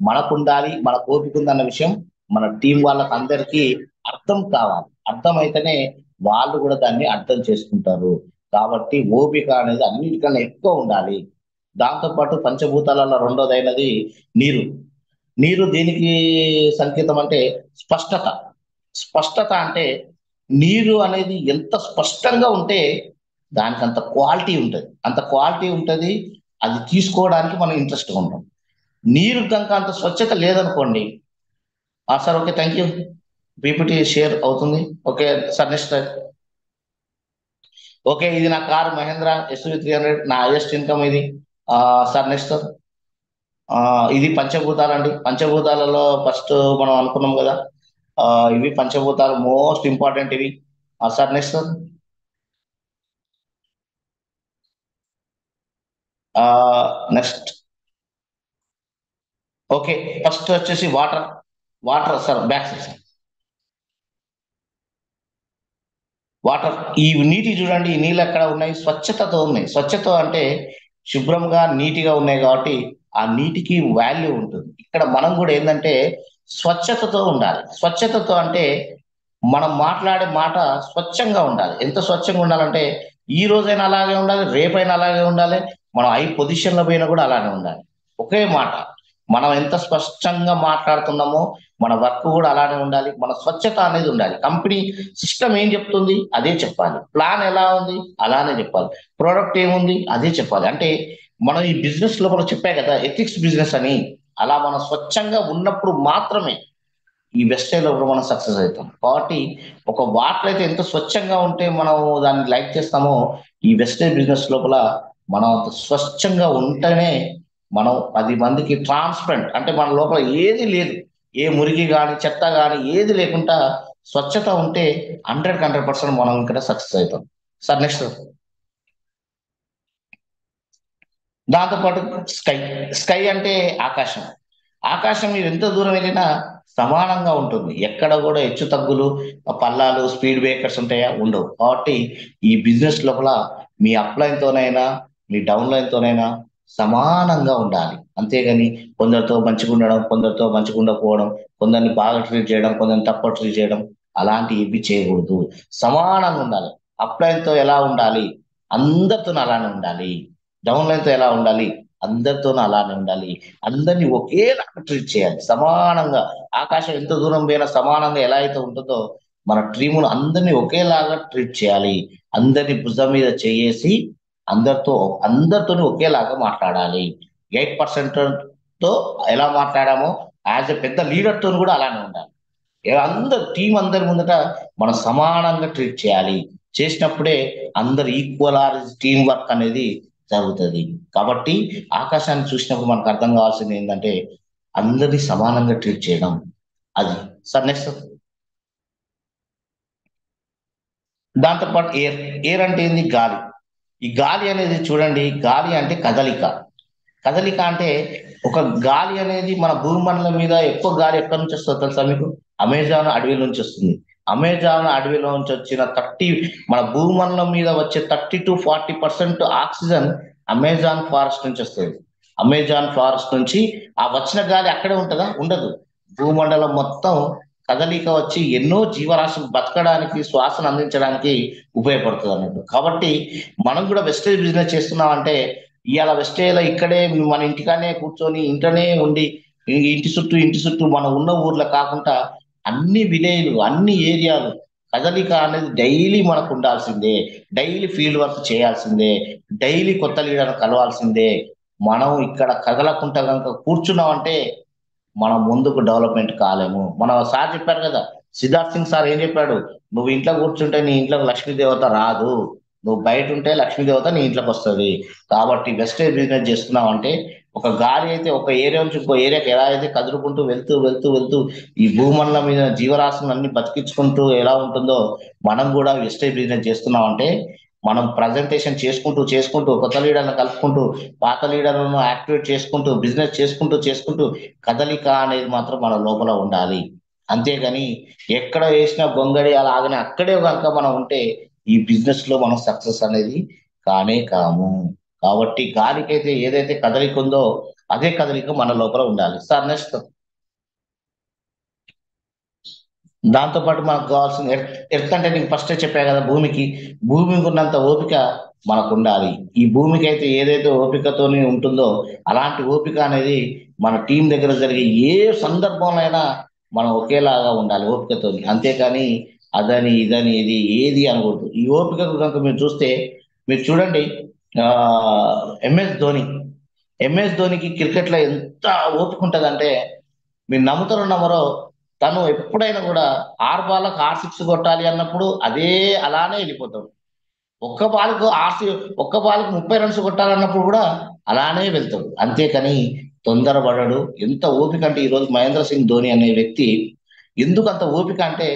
మనకు ఉండాలి. మనకు ఓపిక ఉందన్న విషయం మన టీం వాళ్ళకి అందరికీ అర్థం కావాలి. అర్థమైతేనే వాళ్ళు కూడా దాన్ని అర్థం చేసుకుంటారు. కాబట్టి ఓపిక అనేది అన్నిటికన్నా ఎక్కువ ఉండాలి. దాంతో పాటు పంచభూతాలలో రెండోదైనది నీరు. నీరు దేనికి సంకేతం అంటే స్పష్టత. స్పష్టత అంటే నీరు అనేది ఎంత స్పష్టంగా ఉంటే దానికి అంత క్వాలిటీ ఉంటుంది. అంత క్వాలిటీ ఉంటుంది. అది తీసుకోవడానికి మనం ఇంట్రెస్ట్గా ఉంటాం. నీరు కనుక అంత స్వచ్ఛత లేదనుకోండి. Sir okay, thank you. PPT share అవుతుంది. Okay sir, next. ఓకే, ఇది నా కారు మహేంద్ర ఎస్యూవి 300, నా హైయెస్ట్ ఇన్కమ్ ఇది. Sir next sir. ఇది పంచభూతాలండి. పంచభూతాలలో ఫస్ట్ మనం అనుకున్నాం కదా, ఇవి పంచభూతాలు మోస్ట్ ఇంపార్టెంట్ ఇవి. Sir next sir. Next. Okay, first వచ్చేసి water. Water sir, back sir. Water, ఈ నీటి చూడండి, ఈ నీళ్ళు ఎక్కడ ఉన్నాయి, స్వచ్ఛతతో ఉన్నాయి. స్వచ్ఛత అంటే శుభ్రంగా నీటిగా ఉన్నాయి కాబట్టి ఆ నీటికి వాల్యూ ఉంటుంది. ఇక్కడ మనం కూడా ఏంటంటే స్వచ్ఛతతో ఉండాలి. స్వచ్ఛతతో అంటే మనం మాట్లాడే మాట స్వచ్ఛంగా ఉండాలి. ఎంత స్వచ్ఛంగా ఉండాలంటే ఈ రోజైనా అలాగే ఉండాలి, రేపైనా అలాగే ఉండాలి, మనం పొజిషన్ లో పోయినా కూడా అలానే ఉండాలి. ఒకే మాట. మనం ఎంత స్పష్టంగా మాట్లాడుతున్నామో మన వర్క్ కూడా అలానే ఉండాలి. మన స్వచ్ఛత అనేది ఉండాలి. కంపెనీ సిస్టమ్ ఏం చెప్తుంది అదే చెప్పాలి. ప్లాన్ ఎలా ఉంది అలానే చెప్పాలి. ప్రోడక్ట్ ఏముంది అదే చెప్పాలి. అంటే మనం ఈ బిజినెస్ లో కూడా చెప్పా కదా, ఎథిక్స్ బిజినెస్ అని. అలా మనం స్వచ్ఛంగా ఉన్నప్పుడు మాత్రమే ఈ వెస్టైల్ లో కూడా మనం సక్సెస్ అవుతాం. కాబట్టి ఒక వాటర్ అయితే ఎంత స్వచ్ఛంగా ఉంటే మనం దాన్ని లైక్ చేస్తామో, ఈ వెస్టైల్ బిజినెస్ లోపల మనం అంత స్వచ్ఛంగా ఉంటేనే మనం 10 మందికి ట్రాన్స్పరెంట్, అంటే మన లోపల ఏది లేదు, ఏ మురికి కానీ చెత్త కానీ ఏది లేకుండా స్వచ్ఛత ఉంటే 100% మనం ఇక్కడ సక్సెస్ అవుతాం. Sir next. దాంతోపాటు స్కై. స్కై అంటే ఆకాశం. ఆకాశం మీరు ఎంత దూరం వెళ్ళినా సమానంగా ఉంటుంది. ఎక్కడ కూడా హెచ్చు తగ్గులు, పల్లాలు, స్పీడ్ బ్రేకర్స్ ఉంటాయా? ఉండవు. కాబట్టి ఈ బిజినెస్ లోపల మీ అప్లైన్ తోనైనా మీ డౌన్ లైన్ తోనైనా సమానంగా ఉండాలి. అంతేగాని కొందరితో మంచిగా ఉండడం, కొందరితో మంచిగా ఉండకపోవడం, కొందరిని బాగా ట్రీట్ చేయడం, కొందరిని తక్కువ ట్రీట్ చేయడం, అలాంటి ఇవి చేయకూడదు. సమానంగా ఉండాలి. అప్లైన్ తో ఎలా ఉండాలి? అందరితో అలానే ఉండాలి. డౌన్ లైన్ తో ఎలా ఉండాలి? అందరితోనూ అలానే ఉండాలి. అందరినీ ఒకేలాగా ట్రీట్ చేయాలి, సమానంగా. ఆకాశం ఎంత దూరం పోయినా సమానంగా ఎలా అయితే ఉంటుందో మన టీమును అందరినీ ఒకేలాగా ట్రీట్ చేయాలి. అందరినీ భుజం మీద చేసి అందరితోని ఒకేలాగా మాట్లాడాలి. 8% తో ఎలా మాట్లాడామో యాజ్ ఎ పెద్ద లీడర్ తో కూడా అలానే ఉండాలి. అందరు టీం అందరి ముందట మనం సమానంగా ట్రీట్ చేయాలి. చేసినప్పుడే అందరు ఈక్వల్ ఆర్ టీం వర్క్ అనేది జరుగుతుంది. కాబట్టి ఆకాశాన్ని చూసినప్పుడు మనకు అర్థం కావాల్సింది ఏంటంటే అందరినీ సమానంగా ట్రీట్ చేయడం. అది సార్ నెక్స్ట్. దాంతోపాటు ఎయిర్. ఎయిర్ అంటే ఏంది? గాలి. ఈ గాలి అనేది చూడండి, గాలి అంటే కదలిక. కదలిక అంటే ఒక గాలి అనేది మన భూమండలం మీద ఎక్కువ గాలి ఎక్కడి నుంచి వస్తుందో తెలుసా మీకు? అమెజాన్ అడవి నుంచి వస్తుంది. అమెజాన్ అడవిలో నుంచి వచ్చిన మన భూమండలం మీద వచ్చే 30 to 40% ఆక్సిజన్ అమెజాన్ ఫారెస్ట్ నుంచి వస్తుంది. అమెజాన్ ఫారెస్ట్ నుంచి ఆ వచ్చిన గాలి అక్కడే ఉంటుందా? ఉండదు. భూమండలం మొత్తం కదలిక వచ్చి ఎన్నో జీవరాశులు బతకడానికి, శ్వాసను అందించడానికి ఉపయోగపడుతుంది అన్నట్టు. కాబట్టి మనం కూడా వెస్టేజ్ బిజినెస్ చేస్తున్నాం అంటే ఇవాళ వెస్టేజ్లో ఇక్కడే మన ఇంటికానే కూర్చొని ఇంట్లోనే ఉండి ఇంటి చుట్టూ మనం ఉన్న ఊర్లో కాకుండా అన్ని విలేజ్లు అన్ని ఏరియాలు కదలిక అనేది డైలీ మనకు ఉండాల్సిందే. డైలీ ఫీల్డ్ వర్క్ చేయాల్సిందే. డైలీ కొత్త లీడర్ కలవాల్సిందే. మనం ఇక్కడ కదలకుండా కనుక కూర్చున్నామంటే మనం ముందుకు డెవలప్మెంట్ కాలేము. మన సార్ చెప్పారు కదా, సిద్ధార్థ్ సింగ్ సార్ ఏం చెప్పాడు, నువ్వు ఇంట్లో కూర్చుంటే నీ ఇంట్లోకి లక్ష్మీదేవత రాదు, నువ్వు బయట ఉంటే లక్ష్మీదేవత నీ ఇంట్లోకి వస్తుంది. కాబట్టి వెస్టేజ్ బిజినెస్ చేస్తున్నావు అంటే ఒక గాలి అయితే ఒక ఏరియా నుంచి ఇంకో ఏరియాకి ఎలా అయితే కదులుకుంటూ వెళ్తూ వెళ్తూ వెళ్తూ ఈ భూమండలం మీద జీవరాశులను అన్ని బతికించుకుంటూ ఎలా ఉంటుందో మనం కూడా వెస్టేజ్ బిజినెస్ చేస్తున్నాం అంటే మనం ప్రజెంటేషన్ చేసుకుంటూ చేసుకుంటూ కొత్త లీడర్లను కలుపుకుంటూ పాత లీడర్లను యాక్టివేట్ చేసుకుంటూ బిజినెస్ చేసుకుంటూ చేసుకుంటూ కదలిక అనేది మాత్రం మన లోపల ఉండాలి. అంతేగాని ఎక్కడ వేసిన గొంగడి అలాగనే అక్కడే కనుక మనం ఉంటే ఈ బిజినెస్ లో మనం సక్సెస్ అనేది కానే కాము. కాబట్టి గాలికైతే ఏదైతే కదలిక ఉందో అదే కదలిక మన లోపల ఉండాలి. సార్ నెక్స్ట్, దాంతో పాటు మనకు కావాల్సిన ఎర్త్ అంటే నీకు ఫస్టే చెప్పా కదా, భూమికి ఉన్నంత ఓపిక మనకు ఉండాలి. ఈ భూమికి అయితే ఏదైతే ఓపికతోని ఉంటుందో అలాంటి ఓపిక అనేది మన టీం దగ్గర జరిగే ఏ సందర్భంలో అయినా మనం ఒకేలాగా ఉండాలి ఓపికతోని. అంతేకాని అదని ఇదని ఇది ఏది అనకూడదు. ఈ ఓపిక కనుక మీరు చూస్తే, మీరు చూడండి, ఆ ఎంఎస్ ధోని, ఎంఎస్ ధోనికి క్రికెట్ లో ఎంత ఓపిక ఉంటదంటే మీరు నమ్ముతారో నమ్మరో, తను ఎప్పుడైనా కూడా 6 బాళ్ళకు 6 సిక్స్ కొట్టాలి అన్నప్పుడు అదే అలానే వెళ్ళిపోతాడు. ఒక్క బాల్కు ఆర్సి ఒక్క బాల్కు 30 రన్స్ కొట్టాలన్నప్పుడు కూడా అలానే వెళ్తాడు. అంతేకాని తొందరపడడు. ఎంత ఓపిక అంటే ఈరోజు మహేంద్ర సింగ్ ధోని అనే వ్యక్తి ఎందుకు అంత ఓపిక అంటే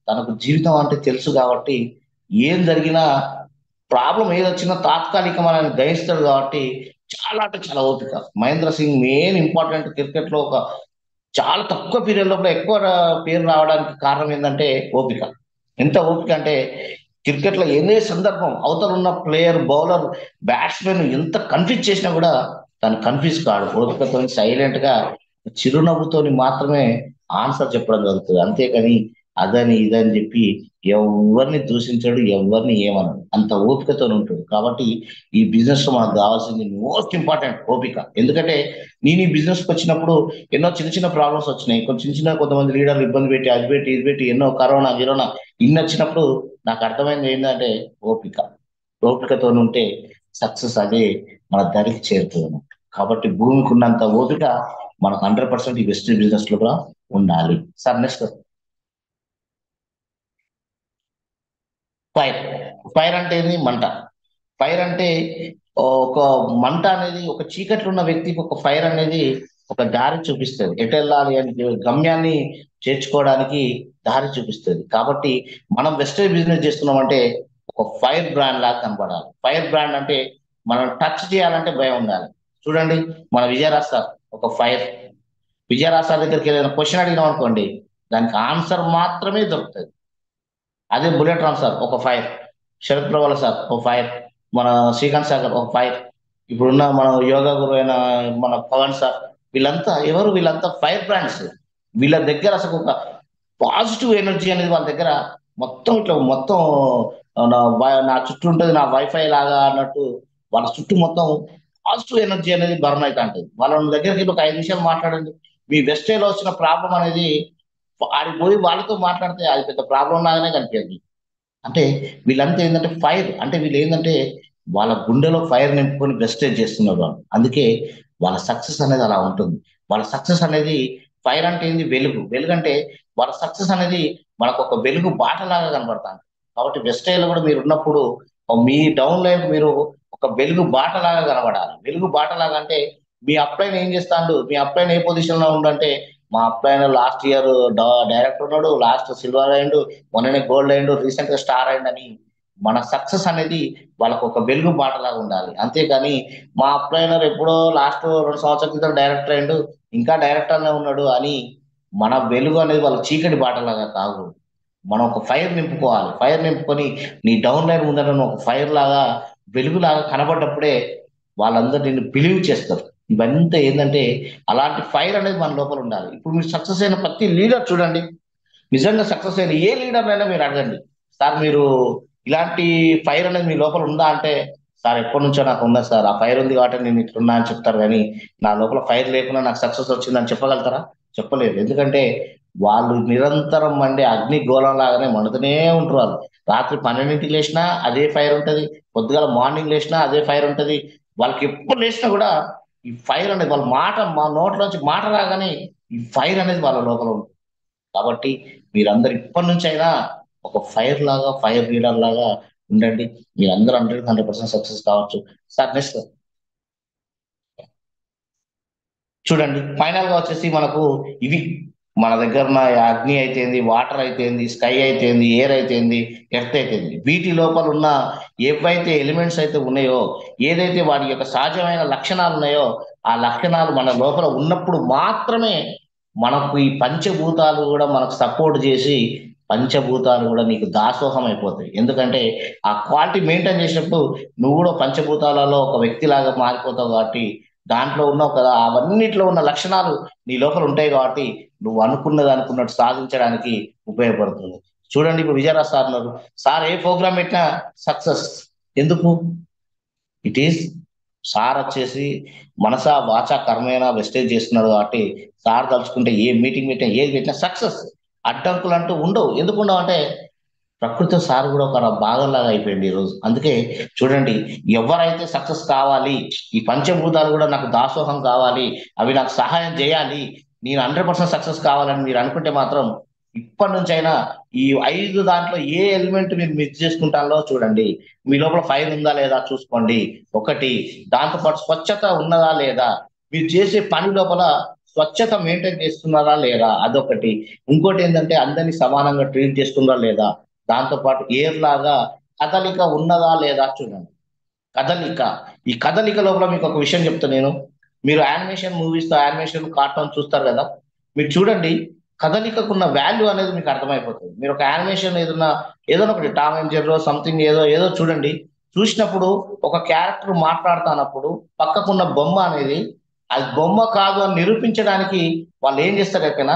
తనకు జీవితం అంటే తెలుసు కాబట్టి ఏం జరిగినా ప్రాబ్లం ఏదొచ్చినా తాత్కాలికమైన గ్రహిస్తాడు కాబట్టి చాలా అంటే చాలా ఓపిక. Mahendra Singh main important cricket లో ఒక చాలా తక్కువ పీరియడ్ లోపల ఎక్కువ పేరు రావడానికి కారణం ఏంటంటే ఓపిక. ఎంత ఓపిక అంటే క్రికెట్ లో ఎన్ని సందర్భం అవతల ఉన్న ప్లేయర్ బౌలర్ బ్యాట్స్మెన్ ఎంత కన్ఫ్యూజ్ చేసినా కూడా తను కన్ఫ్యూజ్ కాడు. ఓపికతో సైలెంట్ గా చిరునవ్వుతోని మాత్రమే ఆన్సర్ చెప్పడం జరుగుతుంది. అంతేకాని అదని ఇదని చెప్పి ఎవరిని దూషించాడు, ఎవరిని ఏమనడు. అంత ఓపికతో ఉంటాడు. కాబట్టి ఈ బిజినెస్ లో మనకు కావాల్సింది మోస్ట్ ఇంపార్టెంట్ ఓపిక. ఎందుకంటే నేను ఈ బిజినెస్ కి వచ్చినప్పుడు ఎన్నో చిన్న చిన్న ప్రాబ్లమ్స్ వచ్చినాయి. కొంతమంది లీడర్లు ఇబ్బంది పెట్టి అది పెట్టి ఇది పెట్టి ఎన్నో కరోనా గిరోనా ఇన్ని వచ్చినప్పుడు నాకు అర్థమైంది ఏంటంటే ఓపిక. ఓపికతో ఉంటే సక్సెస్ అదే మన దరికి చేరుతుంది అన్నమాట. కాబట్టి భూమికి ఉన్నంత ఓపిక మనకు 100% ఈ వెస్ట్ బిజినెస్ లో కూడా ఉండాలి. Sir next, fire. ఫైర్ అంటే ఏంది? మంట. ఫైర్ అంటే ఒక మంట అనేది ఒక చీకట్లో ఉన్న వ్యక్తికి ఒక ఫైర్ అనేది ఒక దారి చూపిస్తుంది. ఎటు వెళ్ళాలి అని గమ్యాన్ని చేర్చుకోవడానికి దారి చూపిస్తుంది. కాబట్టి మనం వెస్టేజ్ బిజినెస్ చేస్తున్నామంటే ఒక ఫైర్ బ్రాండ్ లాగా కనపడాలి. ఫైర్ బ్రాండ్ అంటే మనం టచ్ చేయాలంటే భయం ఉండాలి. చూడండి, మన విజయరాజ్ సార్ ఒక ఫైర్. విజయరాజ్ సార్ దగ్గరికి ఏదైనా క్వశ్చన్ అడిగినాం అనుకోండి, దానికి ఆన్సర్ మాత్రమే దొరుకుతుంది. అదే బుల్లెట్ రామ్ సార్ ఒక ఫైర్, శరత్ ప్రవల్ సార్ ఒక ఫైర్, మన శ్రీకాంత్ సాగర్ ఒక ఫైర్, ఇప్పుడున్న మన యోగా గురు అయిన మన పవన్ సార్, వీళ్ళంతా ఎవరు? వీళ్ళంతా ఫైర్ బ్రాండ్స్. వీళ్ళ దగ్గర అసలు ఒక పాజిటివ్ ఎనర్జీ అనేది వాళ్ళ దగ్గర మొత్తం ఇట్లా మొత్తం నా చుట్టూ ఉంటుంది నా వైఫై లాగా అన్నట్టు వాళ్ళ చుట్టూ మొత్తం పాజిటివ్ ఎనర్జీ అనేది బర్న్ అవుతా ఉంటుంది. వాళ్ళ దగ్గరికి వెళ్ళి ఒక 5 నిమిషాలు మాట్లాడండి, మీ వెస్టేలో వచ్చిన ప్రాబ్లం అనేది ఆడికి పోయి వాళ్ళతో మాట్లాడితే అది పెద్ద ప్రాబ్లం లాగానే కనిపించింది. అంటే వీళ్ళంతా ఏంటంటే ఫైర్ అంటే వీళ్ళు ఏంటంటే వాళ్ళ గుండెలో ఫైర్ నింపుకొని వెస్టేజ్ చేస్తున్నారు వాళ్ళు. అందుకే వాళ్ళ సక్సెస్ అనేది అలా ఉంటుంది. వాళ్ళ సక్సెస్ అనేది ఫైర్ అంటే ఏంది? వెలుగు. వెలుగు అంటే వాళ్ళ సక్సెస్ అనేది మనకు ఒక వెలుగు బాటలాగా కనబడతాను. కాబట్టి వెస్టేజ్ లో కూడా మీరు ఉన్నప్పుడు మీ డౌన్ లైన్ మీరు ఒక వెలుగు బాటలాగా కనబడాలి. వెలుగు బాటలాగా అంటే మీ అప్లైన్ ఏం చేస్తాడు? మీ అప్లైన్ ఏ పొజిషన్ లో ఉండంటే మా అప్లైన్ లాస్ట్ ఇయర్ డైరెక్టర్ ఉన్నాడు, లాస్ట్ సిల్వర్ అయిండు, మొన్ననే గోల్డ్ అయిండు, రీసెంట్ గా స్టార్ అయిండని మన సక్సెస్ అనేది వాళ్ళకు ఒక వెలుగు బాటలాగా ఉండాలి. అంతేకాని మా అప్లైనర్ ఎప్పుడో లాస్ట్ 2 సంవత్సరాల క్రితం డైరెక్టర్ అయిండు, ఇంకా డైరెక్టర్నే ఉన్నాడు అని మన వెలుగు అనేది వాళ్ళ చీకటి బాటలాగా కాదు. మనం ఒక ఫైర్ నింపుకోవాలి. ఫైర్ నింపుకొని నీ డౌన్ లైన్ ముందర ఒక ఫైర్ లాగా వెలుగులాగా కనబడ్డప్పుడే వాళ్ళందరూ నిన్ను బిలీవ్ చేస్తారు. ఇవంతా ఏంటంటే అలాంటి ఫైర్ అనేది మన లోపల ఉండాలి. ఇప్పుడు మీరు సక్సెస్ అయిన ప్రతి లీడర్ చూడండి, నిజంగా సక్సెస్ అయిన ఏ లీడర్ అయినా మీరు అడగండి, సార్ మీరు ఇలాంటి ఫైర్ అనేది మీ లోపల ఉందా అంటే సార్ ఎప్పటి నుంచో నాకు ఉన్నది సార్, ఆ ఫైర్ ఉంది కాబట్టి నేను ఇట్లున్నా అని చెప్తారు కానీ నా లోపల ఫైర్ లేకుండా నాకు సక్సెస్ వచ్చిందని చెప్పగలుగుతారా? చెప్పలేరు. ఎందుకంటే వాళ్ళు నిరంతరం మండే అగ్ని గోళం లాగానే మండుతూనే ఉంటారు. వాళ్ళు రాత్రి 12కి లేచినా అదే ఫైర్ ఉంటది, పొద్దుగాల మార్నింగ్ లేచినా అదే ఫైర్ ఉంటది. వాళ్ళకి ఎప్పుడు లేచినా కూడా ఈ ఫైర్ అనేది వాళ్ళ మాట, మా నోట్లోంచి మాట రాగానే ఈ ఫైర్ అనేది వాళ్ళ లోపల ఉంటుంది. కాబట్టి మీరందరూ ఇప్పటి నుంచి అయినా ఒక ఫైర్ లాగా, ఫైర్ లీడర్ లాగా ఉండండి. మీరందరూ 100% సక్సెస్ కావచ్చు. సార్ నెక్స్ట్ చూడండి, ఫైనల్ గా వచ్చేసి మనకు ఇవి మన దగ్గర ఉన్న అగ్ని అయితేంది, వాటర్ అయితేంది, స్కై అయితేంది, ఎయిర్ అయితేంది, ఎర్త్ అయితేంది, వీటి లోపల ఉన్న ఏవైతే ఎలిమెంట్స్ అయితే ఉన్నాయో, ఏదైతే వాటి యొక్క సహజమైన లక్షణాలు ఉన్నాయో, ఆ లక్షణాలు మన లోపల ఉన్నప్పుడు మాత్రమే మనకు ఈ పంచభూతాలు కూడా మనకు సపోర్ట్ చేసి పంచభూతాలు కూడా నీకు దాసోహం అయిపోతాయి. ఎందుకంటే ఆ క్వాలిటీ మెయింటైన్ చేసినప్పుడు నువ్వు కూడా పంచభూతాలలో ఒక వ్యక్తిలాగా మారిపోతావు. కాబట్టి దాంట్లో ఉన్నావు కదా, అవన్నిట్లో ఉన్న లక్షణాలు నీ లోపల ఉంటాయి. కాబట్టి నువ్వు అనుకున్నది అనుకున్నట్టు సాధించడానికి ఉపయోగపడుతుంది. చూడండి, ఇప్పుడు విజయరాజ్ సార్ ఉన్నారు. సార్ ఏ ప్రోగ్రామ్ పెట్టినా సక్సెస్. ఎందుకు? ఇట్ ఈస్ సార్ వచ్చేసి మనసా వాచా కర్మేనా వెస్టేజ్ చేస్తున్నాడు. కాబట్టి సార్ తలుచుకుంటే ఏ మీటింగ్ పెట్టినా, ఏది పెట్టినా సక్సెస్. అడ్డంకులు అంటూ ఉండవు. ఎందుకు ఉండవు అంటే ప్రకృతి సార్ కూడా ఒక భాగంలాగా అయిపోయింది ఈ రోజు. అందుకే చూడండి, ఎవరైతే సక్సెస్ కావాలి, ఈ పంచభూతాలు కూడా నాకు దాసోహం కావాలి, అవి నాకు సహాయం చేయాలి, నేను 100% సక్సెస్ కావాలని మీరు అనుకుంటే మాత్రం ఇప్పటి నుంచి అయినా ఈ 5 దాంట్లో ఏ ఎలిమెంట్ మీరు మిస్ చేసుకుంటారో చూడండి. మీ లోపల ఫైర్ ఉందా లేదా చూసుకోండి. ఒకటి, దాంతోపాటు స్వచ్ఛత ఉన్నదా లేదా, మీరు చేసే పని లోపల స్వచ్ఛత మెయింటైన్ చేస్తున్నారా లేదా, అదొకటి. ఇంకోటి ఏంటంటే అందరినీ సమానంగా ట్రీట్ చేస్తున్నారా లేదా, దాంతో పాటు ఎయిర్ లాగా కదలిక ఉన్నదా లేదా చూడండి. కదలిక, ఈ కదలిక లోపల మీకు ఒక విషయం చెప్తా నేను. మీరు యానిమేషన్ మూవీస్, యానిమేషన్ కార్టూన్ చూస్తారు కదా, మీరు చూడండి, కదలికకు ఉన్న వాల్యూ అనేది మీకు అర్థమైపోతుంది. మీరు ఒక యానిమేషన్ ఏదైనా ఒకటి టామ్ అండ్ జెర్రీ సంథింగ్ ఏదో ఏదో చూడండి. చూసినప్పుడు ఒక క్యారెక్టర్ మాట్లాడుతున్నప్పుడు పక్కకున్న బొమ్మ అనేది అది బొమ్మ కాదు అని నిరూపించడానికి వాళ్ళు ఏం చేస్తారు ఎక్కడైనా,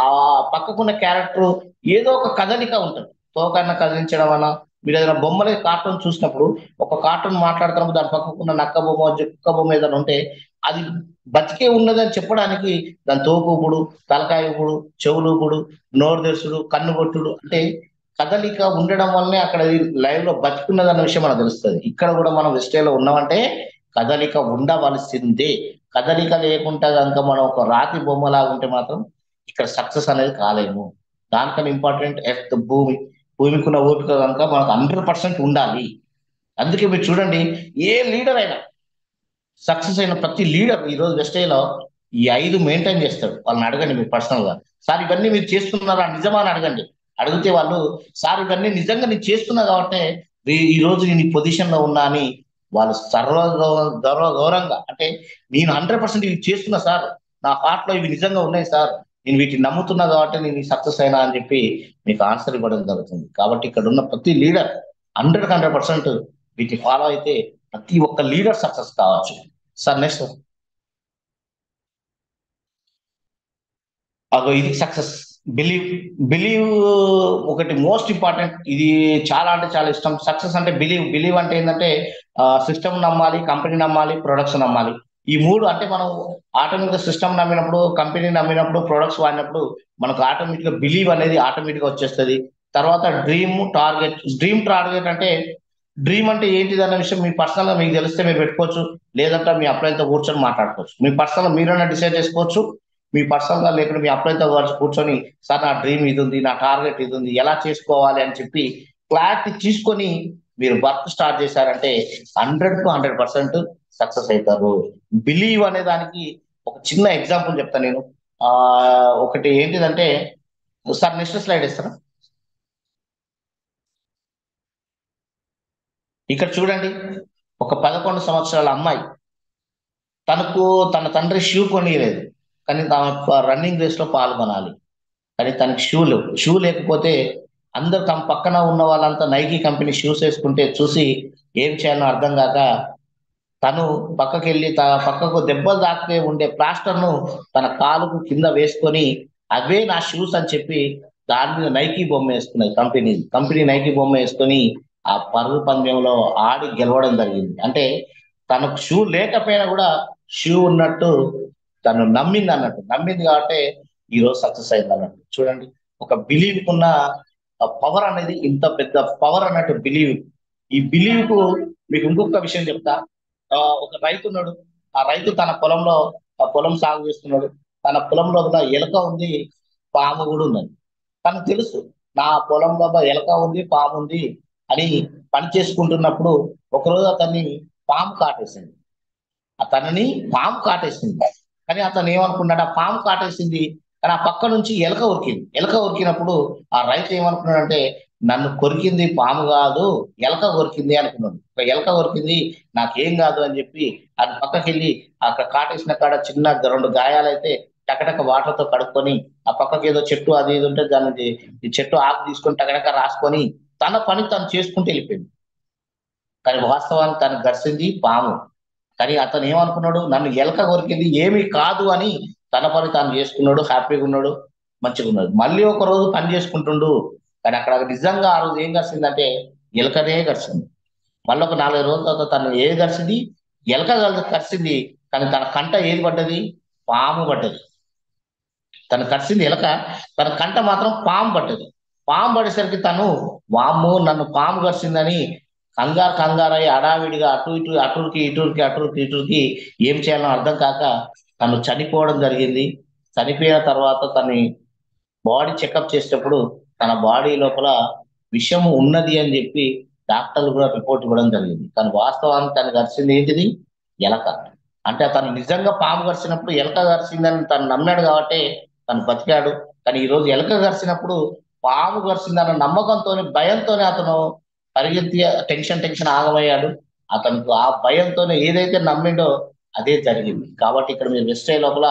ఆ పక్కకున్న క్యారెక్టర్ ఏదో ఒక కదలిక ఉంటుంది. తోకన్నా కదిలించడం అన్న, మీరు ఏదైనా బొమ్మలే కార్టూన్ చూసినప్పుడు ఒక కార్టూన్ మాట్లాడుతున్నప్పుడు దాని పక్కకున్న నక్క బొమ్మ, కుక్క బొమ్మ ఏదైనా ఉంటే అది బతికే ఉన్నదని చెప్పడానికి దాని తోకూపుడు, తలకాయ ఊపుడు, చెవులు ఊపుడు, నోరు తెరుచుడు, కన్ను కొట్టుడు, అంటే కదలిక ఉండడం వల్లనే అక్కడ లైవ్ లో బతికున్నది అన్న విషయం మనకు తెలుస్తుంది. ఇక్కడ కూడా మనం వెస్టేలో ఉన్నామంటే కదలిక ఉండవలసిందే. కదలిక లేకుండా కనుక మనం ఒక రాతి బొమ్మలాగా ఉంటే మాత్రం ఇక్కడ సక్సెస్ అనేది కాలేము. దానికన్నా ఇంపార్టెంట్ ఎర్త్, భూమికి ఉన్న ఓపిక కనుక మనకు 100% ఉండాలి. అందుకే మీరు చూడండి, ఏ లీడర్ అయినా సక్సెస్ అయిన ప్రతి లీడర్ ఈ రోజు వెస్టేలో ఈ 5 మెయింటైన్ చేస్తాడు. వాళ్ళని అడగండి మీరు పర్సనల్ గా, సార్ ఇవన్నీ మీరు చేస్తున్నారా నిజమా అని అడగండి. అడిగితే వాళ్ళు, సార్ ఇవన్నీ నిజంగా నేను చేస్తున్నా కాబట్టి ఈ రోజు నేను ఈ పొజిషన్ లో ఉన్నా అని వాళ్ళు గౌరవంగా, అంటే నేను 100% ఇవి చేస్తున్నా సార్, నా హార్ట్ లో ఇవి నిజంగా ఉన్నాయి సార్, నేను వీటిని నమ్ముతున్నా కాబట్టి నేను సక్సెస్ అయినా అని చెప్పి మీకు ఆన్సర్ ఇవ్వడం జరుగుతుంది. కాబట్టి ఇక్కడ ఉన్న ప్రతి లీడర్ 100% వీటిని ఫాలో అయితే ప్రతి ఒక్క లీడర్ సక్సెస్ కావచ్చు. సార్ నెక్స్ట్, అగో ఇది సక్సెస్. బిలీవ్. బిలీవ్ ఒకటి మోస్ట్ ఇంపార్టెంట్. ఇది చాలా అంటే చాలా ఇష్టం. సక్సెస్ అంటే బిలీవ్. బిలీవ్ అంటే ఏంటంటే సిస్టమ్ నమ్మాలి, కంపెనీ నమ్మాలి, ప్రొడక్ట్స్ నమ్మాలి. ఈ మూడు అంటే మనం ఆటోమేటిక్ గా సిస్టమ్ నమ్మినప్పుడు, కంపెనీ నమ్మినప్పుడు, ప్రొడక్ట్స్ వాడినప్పుడు మనకు ఆటోమేటిక్ గా బిలీవ్ అనేది ఆటోమేటిక్ గా వచ్చేస్తుంది. తర్వాత డ్రీమ్ టార్గెట్. డ్రీమ్ టార్గెట్ అంటే డ్రీమ్ అంటే ఏంటిది అన్న విషయం మీ పర్సనల్ గా మీకు తెలిస్తే మీరు పెట్టుకోవచ్చు, లేదంటే మీ అప్లైన్తో కూర్చొని మాట్లాడుకోవచ్చు. మీ పర్సనల్ గా మీరైనా డిసైడ్ చేసుకోవచ్చు. మీ పర్సనల్ గా లేకుండా మీ అప్లైన్తో కూర్చొని, సార్ నా డ్రీమ్ ఇది ఉంది, నా టార్గెట్ ఇది ఉంది, ఎలా చేసుకోవాలి అని చెప్పి క్లారిటీ తీసుకొని మీరు వర్క్ స్టార్ట్ చేశారంటే 100% సక్సెస్ అవుతారు. బిలీవ్ అనే దానికి ఒక చిన్న ఎగ్జాంపుల్ చెప్తాను నేను. ఆ ఒకటి ఏంటిదంటే, సార్ నెక్స్ట్ స్లైడ్ ఇస్తారా? ఇక్కడ చూడండి, ఒక 11 సంవత్సరాల అమ్మాయి, తనకు తన తండ్రి షూ కొనియలేదు, కానీ తన రన్నింగ్ రేస్ లో పాల్గొనాలి. కానీ తనకి షూ లేవు. షూ లేకపోతే అందరు తమ పక్కన ఉన్న వాళ్ళంతా నైకీ కంపెనీ షూస్ వేసుకుంటే చూసి ఏం చేయాలో అర్థం కాక తను పక్కకి వెళ్ళి పక్కకు దెబ్బలు తాకితే ఉండే ప్లాస్టర్ ను తన కాలుకు కింద వేసుకొని అవే నా షూస్ అని చెప్పి దాని మీద నైకీ బొమ్మ వేసుకున్నది. కంపెనీ నైకీ బొమ్మ వేసుకొని ఆ పరుగు పందెంలో ఆడి గెలవడం జరిగింది. అంటే తనకు షూ లేకపోయినా కూడా షూ ఉన్నట్టు తను నమ్మింది అన్నట్టు, నమ్మింది కాబట్టి ఈ రోజు సక్సెస్ అయింది అన్నట్టు. చూడండి, ఒక బిలీవ్ ఉన్న పవర్ అనేది ఇంత పెద్ద పవర్ అన్నట్టు బిలీవ్. ఈ బిలీవ్ కు మీకు ఇంకొక విషయం చెప్తా. ఒక రైతు ఉన్నాడు. ఆ రైతు తన పొలంలో ఆ పొలం సాగు చేస్తున్నాడు. తన పొలంలో కూడా ఎలుక ఉంది, పాము కూడా ఉన్నది. తనకు తెలుసు నా పొలంలో ఎలక ఉంది, పాము ఉంది అని పని చేసుకుంటున్నప్పుడు ఒకరోజు అతన్ని పాము కాటేసింది. అతనిని పాము కాటేసింది. కానీ అతను ఏమనుకున్నాడు, ఆ పాము కాటేసింది కానీ ఆ పక్క నుంచి ఎలక ఉరికింది. ఎలక ఉరికినప్పుడు ఆ రైతు ఏమనుకున్నాడంటే నన్ను కొరికింది పాము కాదు, ఎలక కొరికింది అనుకున్నాడు. ఒక ఎలక కొరికింది, నాకేం కాదు అని చెప్పి అది పక్కకి వెళ్ళి అక్కడ కాటేసిన కాడ చిన్న రెండు గాయాలైతే టకటక వాటర్తో కడుక్కొని ఆ పక్కకి ఏదో చెట్టు అది ఇది ఉంటే దాన్ని ఈ చెట్టు ఆకు తీసుకొని టకటక రాసుకొని తన పని తను చేసుకుంటూ వెళ్ళిపోయింది. కానీ వాస్తవానికి తను గడిచింది పాము. కానీ అతను ఏమనుకున్నాడు, నన్ను ఎలక కొరికింది ఏమీ కాదు అని తన పని తాను చేసుకున్నాడు, హ్యాపీగా ఉన్నాడు, మంచిగా ఉన్నాడు. మళ్ళీ ఒక రోజు పని చేసుకుంటుండు. కానీ అక్కడ నిజంగా ఆ రోజు ఏం గడిచిందంటే ఎలకనే గడిచింది. మళ్ళీ ఒక 4 రోజుల తర్వాత తను ఏది గడిచింది, ఎలక గడిచింది. కానీ తన కంట ఏది పడ్డది, పాము పడ్డది. తను కరిచింది ఎలక, తన కంట మాత్రం పాము పడ్డది. పాము పడేసరికి తను వామ్మో నన్ను పాము కరిచిందని కంగారు కంగారై హడావిడిగా అటు ఇటు అటుకి ఇటుకి అటుకి ఇటుకి ఏం చేయాలో అర్థం కాక తను చనిపోవడం జరిగింది. చనిపోయిన తర్వాత తన బాడీ చెకప్ చేసేటప్పుడు తన బాడీ లోపల విషం ఉన్నది అని చెప్పి డాక్టర్లు కూడా రిపోర్ట్ ఇవ్వడం జరిగింది. కానీ వాస్తవానికి తను కరిచింది ఏంటిది, ఎలక. అంటే తను నిజంగా పాము కరిచినప్పుడు ఎలక కరిచిందని తను నమ్మాడు కాబట్టి తను బతికాడు. కానీ ఈ రోజు ఎలక కరిచినప్పుడు పాము కరిచిందన్న నమ్మకంతోనే భయంతోనే అతను పరిగెత్తి టెన్షన్ ఆగమయ్యాడు. అతనికి ఆ భయంతోనే ఏదైతే నమ్మిండో అదే జరిగింది. కాబట్టి ఇక్కడ మీరు వెస్ట్ అయ్యే లోపల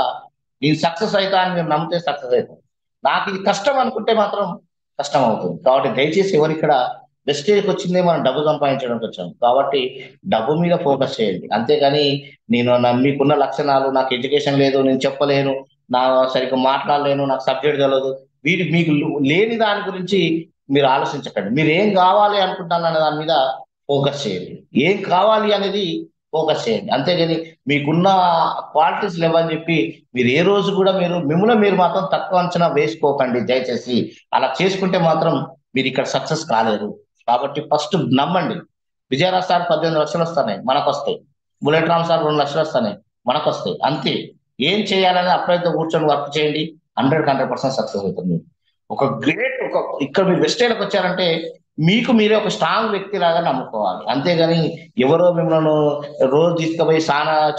నేను సక్సెస్ అవుతా అని మీరు నమ్మితే సక్సెస్ అవుతాం. నాకు ఇది కష్టం అనుకుంటే మాత్రం కష్టం అవుతుంది. కాబట్టి దయచేసి ఎవరు ఇక్కడ వెస్టేజ్కి వచ్చిందే మనం డబ్బు సంపాదించడానికి వచ్చాం కాబట్టి డబ్బు మీద ఫోకస్ చేయండి. అంతేగాని మీకున్న లక్షణాలు, నాకు ఎడ్యుకేషన్ లేదు, నేను చెప్పలేను, నా సరిగ్గా మాట్లాడలేను, నాకు సబ్జెక్ట్ తెలియదు, మీకు లేని దాని గురించి మీరు ఆలోచించకండి. మీరు ఏం కావాలి అనుకుంటాను అనే దాని మీద ఫోకస్ చేయండి. ఏం కావాలి అనేది ఫోకస్ చేయండి. అంతేగాని మీకున్న క్వాలిటీస్ లేవని చెప్పి మీరు ఏ రోజు కూడా మిమ్మల్ని మీరు మాత్రం తక్కువ అంచనా వేసుకోకండి దయచేసి. అలా చేసుకుంటే మాత్రం మీరు ఇక్కడ సక్సెస్ కాలేరు. కాబట్టి ఫస్ట్ నమ్మండి. విజయరాజ్ సార్ 18 లక్షలు వస్తున్నాయి, మనకు వస్తాయి. బుల్లెట్ రామ్ సార్ 2 లక్షలు వస్తున్నాయి, మనకు వస్తాయి. అంతే. ఏం చేయాలని అప్పుడైతే కూర్చొని వర్క్ చేయండి, 100% సక్సెస్ అవుతుంది. ఒక గ్రేట్ ఇక్కడ మీరు వెస్టేజ్కి వచ్చారంటే మీకు మీరే ఒక స్ట్రాంగ్ వ్యక్తి లాగా నమ్ముకోవాలి. అంతేగాని ఎవరో మిమ్మల్ని రోజు తీసుకుపోయి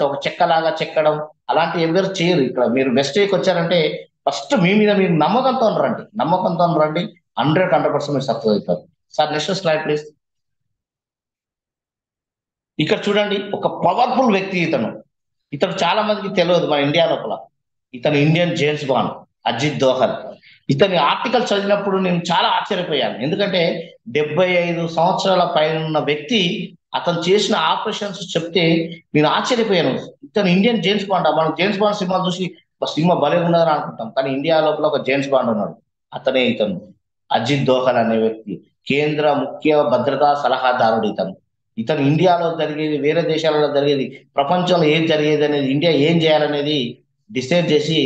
ఒక చెక్కలాగా చెక్కడం అలాంటి ఎవరు చేయరు. ఇక్కడ మీరు వెస్టేజ్కి వచ్చారంటే ఫస్ట్ మీ మీద మీరు నమ్మకంతో రండి. 100% మీరు సక్సెస్ అవుతారు. Sir next slide please. ఇక్కడ చూడండి, ఒక పవర్ఫుల్ వ్యక్తి ఇతను చాలా మందికి తెలియదు మన ఇండియా లోపల. ఇతను ఇండియన్ జేమ్స్ బాండ్, అజిత్ దోహల్. ఇతని ఆర్టికల్ చదివినప్పుడు నేను చాలా ఆశ్చర్యపోయాను. ఎందుకంటే 75 సంవత్సరాల పైన ఉన్న వ్యక్తి అతను చేసిన ఆపరేషన్స్ చెప్తే నేను ఆశ్చర్యపోయాను. ఇతను ఇండియన్ జేమ్స్ బాండ్. మనం జేమ్స్ బాండ్ సినిమా చూసి సినిమా భలే ఉన్నదని అనుకుంటాం, కానీ ఇండియా లోపల ఒక జేమ్స్ బాండ్ ఉన్నాడు. ఇతను అజిత్ దోహల్ అనే వ్యక్తి కేంద్ర ముఖ్య భద్రతా సలహాదారుడు. ఇతను ఇండియాలో జరిగేది, వేరే దేశాలలో జరిగేది, ప్రపంచంలో ఏం జరిగేది అనేది, ఇండియా ఏం చేయాలనేది డిసైడ్ చేసి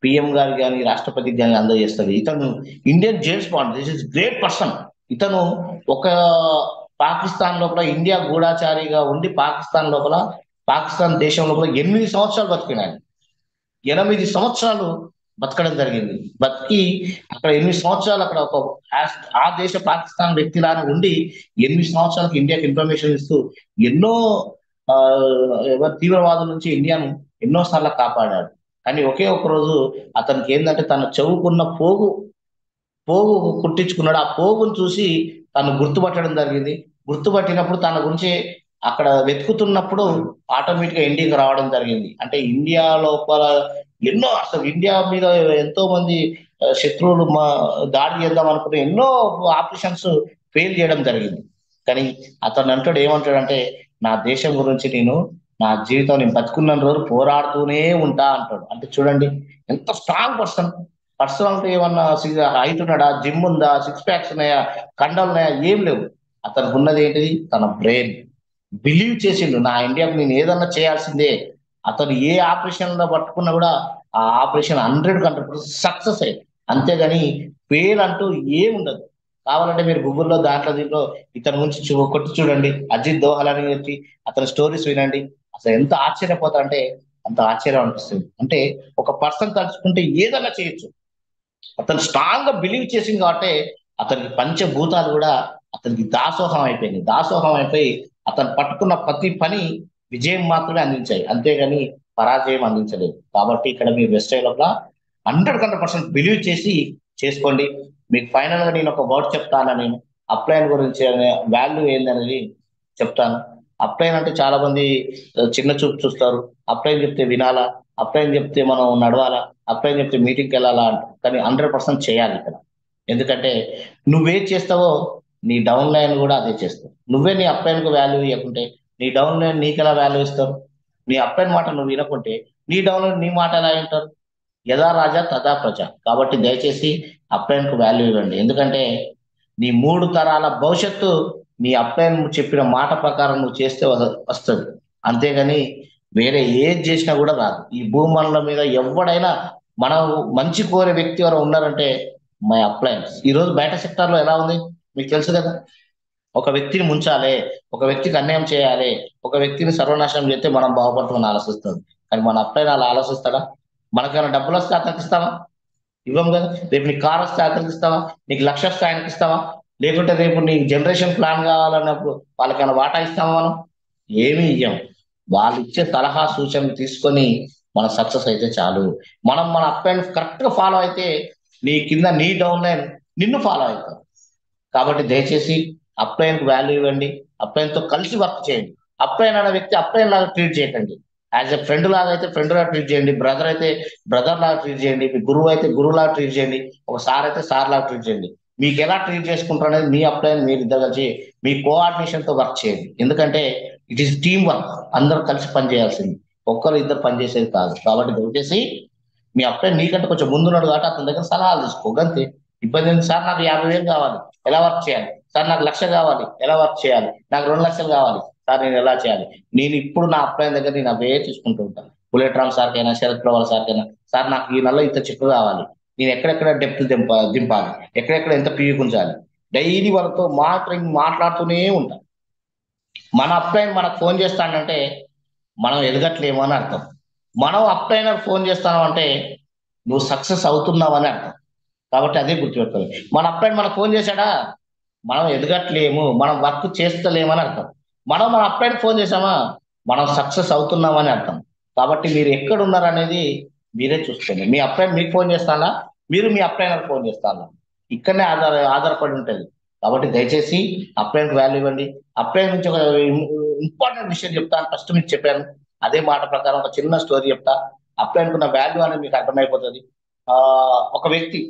పిఎం గారికి కానీ రాష్ట్రపతికి కానీ అందజేస్తుంది. ఇతను Indian James bond. This is great person. ఇతను ఒక పాకిస్తాన్ లోపల ఇండియా గూఢాచారిగా ఉండి పాకిస్తాన్ దేశం లోపల 8 సంవత్సరాలు బతికినాడు. 8 సంవత్సరాలు బతకడం జరిగింది. బతికి అక్కడ 8 సంవత్సరాలు అక్కడ ఆ దేశ పాకిస్తాన్ వ్యక్తిలాగా ఉండి 8 సంవత్సరాలకు ఇండియాకి ఇన్ఫర్మేషన్ ఇస్తూ ఎన్నో తీవ్రవాదుల నుంచి ఇండియాను ఎన్నోసార్లు కాపాడాడు. కానీ ఒకే ఒక రోజు అతనికి ఏంటంటే తను చదువుకున్న పోగు కుట్టించుకున్నాడు. ఆ పోగును చూసి తను గుర్తుపట్టడం జరిగింది. గుర్తుపట్టినప్పుడు తన గురించి అక్కడ వెతుకుతున్నప్పుడు ఆటోమేటిక్ గా ఇండియాకి రావడం జరిగింది. అంటే ఇండియా లోపల అసలు ఇండియా మీద ఎంతో మంది శత్రువులు దాడి చేద్దాం అనుకుని ఎన్నో ఆపరేషన్స్ ఫెయిల్ చేయడం జరిగింది. కానీ అతను ఏమంటాడంటే నా దేశం గురించి నా జీవితం నేను బతుకున్న రోజు పోరాడుతూనే ఉంటా అంటాడు. అంటే చూడండి ఎంత స్ట్రాంగ్ పర్సనాలిటీ. ఏమన్నా హైట్ ఉన్నాడా, జిమ్ ఉందా, 6 ప్యాక్స్ ఉన్నాయా, కండలు ఉన్నాయా, ఏం లేవు. అతనికి ఉన్నది ఏంటిది? తన బ్రెయిన్. బిలీవ్ చేసిండు నా ఇండియాకు నేను ఏదన్నా చేయాల్సిందే. అతను ఏ ఆపరేషన్ లో పట్టుకున్నా కూడా ఆ ఆపరేషన్ 100% సక్సెస్ అయ్యింది. అంతేగాని ఫెయిల్ అంటూ ఏముండదు. కావాలంటే మీరు గూగుల్లో దాంట్లో దీంట్లో ఇతని గురించి కొట్టి చూడండి. అజిత్ దోహల్ అని చెప్పి అతని స్టోరీస్ వినండి. అసలు ఎంత ఆశ్చర్యపోతా అంటే అంత ఆశ్చర్యం అనిపిస్తుంది. అంటే ఒక పర్సన్ తలుచుకుంటే ఏదైనా చేయొచ్చు. అతను స్ట్రాంగ్ గా బిలీవ్ చేసింది కాబట్టి అతనికి పంచభూతాలు కూడా అతనికి దాసోహం అయిపోయింది. దాసోహం అయిపోయి అతను పట్టుకున్న ప్రతి పని విజయం మాత్రమే అందించాయి, అంతేగాని పరాజయం అందించలేదు. కాబట్టి ఇక్కడ మీరు వెస్ట్ లోపల 100% బిలీవ్ చేసి చేసుకోండి. మీకు ఫైనల్ గా నేను ఒక వర్డ్ చెప్తాను. నేను అప్లైన్ గురించి వాల్యూ ఏందనేది చెప్తాను. అప్లైన్ అంటే చాలా మంది చిన్న చూపు చూస్తారు. అప్లైన్ చెప్తే వినాలా, అప్లైన్ చెప్తే మనం నడవాలా, అప్లైన్ చెప్తే మీటింగ్కి వెళ్ళాలా అంటారు. కానీ 100% చేయాలి ఇక్కడ. ఎందుకంటే నువ్వే చేస్తావో నీ డౌన్ లైన్ కూడా అదే చేస్తావు. నువ్వే నీ అప్లైన్ కు వాల్యూ ఇవ్వకుంటే నీ డౌన్ లైన్ నీకు ఎలా వాల్యూ ఇస్తారు? నీ అప్లైన్ మాట నువ్వు వినకుంటే నీ డౌన్ లైన్ నీ మాట ఎలా వింటారు? యథా రాజా తథా ప్రజ. కాబట్టి దయచేసి అప్లైన్ కు వాల్యూ ఇవ్వండి. ఎందుకంటే నీ 3 తరాల భవిష్యత్తు నీ అప్లైన్ చెప్పిన మాట ప్రకారం నువ్వు చేస్తే వస్తుంది. అంతేగాని వేరే ఏది చేసినా కూడా రాదు. ఈ భూమండలం మీద ఎవడైనా మనం మంచి కోరే వ్యక్తి ఎవరు ఉన్నారంటే మై అప్లయన్స్. ఈ రోజు బయట సెక్టార్ లో ఎలా ఉంది మీకు తెలుసు కదా. ఒక వ్యక్తిని ముంచాలి, ఒక వ్యక్తికి అన్యాయం చేయాలి, ఒక వ్యక్తిని సర్వనాశనం చేస్తే మనం బాగుపడతామని ఆలోచిస్తుంది. కానీ మన అప్లైన్ అలా ఆలోచిస్తాడా? మనకైనా డబ్బులు వస్తే అతనికి ఇస్తావా? ఇవ్వం కదా. రేపు నీకు కార్ వస్తే అతనికి ఇస్తావా? నీకు లక్ష వస్తే ఆయనకి ఇస్తావా? లేకుంటే రేపు నీకు జనరేషన్ ప్లాన్ కావాలన్నప్పుడు వాళ్ళకైనా వాటా ఇస్తామా? మనం ఏమీ ఇయ్యం. వాళ్ళు ఇచ్చే సలహా సూచనలు తీసుకొని మనం సక్సెస్ అయితే చాలు. మనం మన అప్లైన్ కరెక్ట్ గా ఫాలో అయితే నీ కింద నీ డౌన్ లైన్ నిన్ను ఫాలో అవుతాం. కాబట్టి దయచేసి అప్లైన్ కు వాల్యూ ఇవ్వండి. అప్లైన్ తో కలిసి వర్క్ చేయండి. అప్లైన్ అనే వ్యక్తి అప్లైన్ లాగా ట్రీట్ చేయకండి. యాజ్ ఎ ఫ్రెండ్ లాగా అయితే ఫ్రెండ్ లాగా ట్రీట్ చేయండి. బ్రదర్ అయితే బ్రదర్ లాగా ట్రీట్ చేయండి. మీ గురువు అయితే గురువు లాగా ట్రీట్ చేయండి. ఒక సార్ అయితే సార్ లాగా ట్రీట్ చేయండి. మీకు ఎలా ట్రీట్ చేసుకుంటారు అనేది మీ అప్లైన్ మీరు ఇద్దరు కలిసి మీ కోఆర్డినేషన్ తో వర్క్ చేయండి. ఎందుకంటే ఇట్ ఈస్ టీమ్ వర్క్. అందరూ కలిసి పనిచేయాల్సింది, ఒక్కరు ఇద్దరు పనిచేసేది కాదు. కాబట్టి దయచేసి మీ అప్లైన్ నీకంటే కొంచెం ముందున్నాడు కాబట్టి అతని దగ్గర సలహాలు తీసుకోగంతే. ఇబ్బంది ఏంటి? సార్ నాకు 50,000 కావాలి, ఎలా వర్క్ చేయాలి? సార్ నాకు 1,00,000 కావాలి, ఎలా వర్క్ చేయాలి? నాకు 2,00,000 కావాలి సార్, నేను ఎలా చేయాలి? నేను ఇప్పుడు నా అప్లైన్ దగ్గర నేను అవే చూసుకుంటూ ఉంటాను. బుల్లెట్ రామ్ సార్ కైనా శరత్ పవార్ సార్ కైనా, సార్ నాకు ఈ నెల ఇంత చెక్ కావాలి, నేను ఎక్కడెక్కడ డెప్త్ దింపాలి, ఎక్కడెక్కడ ఎంత పీవి ఉంచాలి, డైలీ వాళ్ళతో మాట్లాడుతూనే ఉంటాను. మన అప్లైన్ మనకు ఫోన్ చేస్తానంటే మనం ఎదగట్లేమో అని అర్థం. మనం అప్లైనర్ ఫోన్ చేస్తాను అంటే నువ్వు సక్సెస్ అవుతున్నావు అని అర్థం. కాబట్టి అదే గుర్తుపెట్టుకోవాలి. మన అప్లైన్ మనకు ఫోన్ చేశాడా మనం ఎదగట్లేము, మనం వర్క్ చేస్తలేమని అర్థం. మనం మన అప్లైన్ ఫోన్ చేసామా మనం సక్సెస్ అవుతున్నామని అర్థం. కాబట్టి మీరు ఎక్కడ ఉన్నారు అనేది మీరే చూసుకోండి. మీ అప్లైన్ మీకు ఫోన్ చేస్తానా, మీరు మీ అప్లైనర్ ఫోన్ చేస్తానా, ఇక్కడనే ఆధారపడి ఉంటుంది. కాబట్టి దయచేసి అప్లైన్ వాల్యూ ఇవ్వండి. అప్లైన్ నుంచి ఒక ఇంపార్టెంట్ విషయం చెప్తాను. ఫస్ట్ మీకు చెప్పాను అదే మాట ప్రకారం ఒక చిన్న స్టోరీ చెప్తా. అప్లైన్ కున్న వాల్యూ అనేది మీకు అర్థమైపోతుంది. ఆ ఒక వ్యక్తి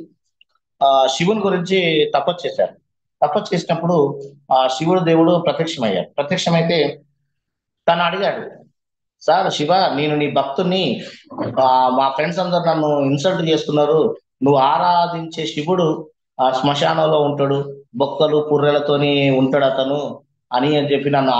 శివుని గురించి తపస్సు చేశారు. తపస్సు చేసినప్పుడు ఆ శివుడు దేవుడు ప్రత్యక్షమయ్యాడు. ప్రత్యక్షమైతే తను అడిగాడు, సార్ శివ, నేను నీ భక్తుని, మా ఫ్రెండ్స్ అందరు నన్ను ఇన్సల్ట్ చేస్తున్నారు, నువ్వు ఆరాధించే శివుడు ఆ శ్మశానంలో ఉంటాడు, బొక్కలు పుర్రెలతోని ఉంటాడు అతను అని చెప్పి నన్ను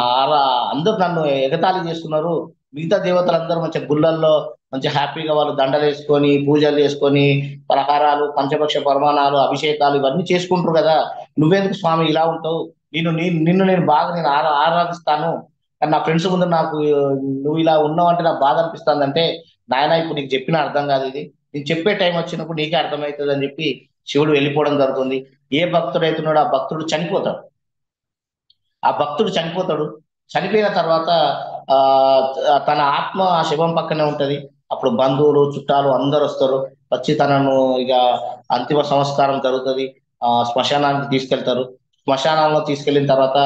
అందరూ నన్ను ఎగతాళి చేస్తున్నారు. మిగతా దేవతలందరూ మంచి గుళ్ళల్లో మంచి హ్యాపీగా వాళ్ళు దండలు వేసుకొని పూజలు చేసుకొని పలహారాలు పంచపక్ష పరమాణాలు అభిషేకాలు ఇవన్నీ చేసుకుంటారు కదా, నువ్వెందుకు స్వామి ఇలా ఉంటావు? నిన్ను నేను బాగా నేను ఆరాధిస్తాను, కానీ నా ఫ్రెండ్స్ ముందు నాకు నువ్వు ఇలా ఉన్నావు అంటే నాకు బాధ అనిపిస్తుంది అంటే, నాయన ఇప్పుడు నీకు చెప్పిన అర్థం కాదు, ఇది నేను చెప్పే టైం వచ్చినప్పుడు నీకే అర్థమవుతుంది అని చెప్పి శివుడు వెళ్ళిపోవడం జరుగుతుంది. ఏ భక్తుడు అవుతున్నాడో ఆ భక్తుడు చనిపోతాడు. చనిపోయిన తర్వాత ఆ తన ఆత్మ ఆ శవం పక్కనే ఉంటది. అప్పుడు బంధువులు చుట్టాలు అందరు వస్తారు, వచ్చి తనను ఇక అంతిమ సంస్కారం జరుగుతుంది. శ్మశానానికి తీసుకెళ్తారు. శ్మశానంలో తీసుకెళ్లిన తర్వాత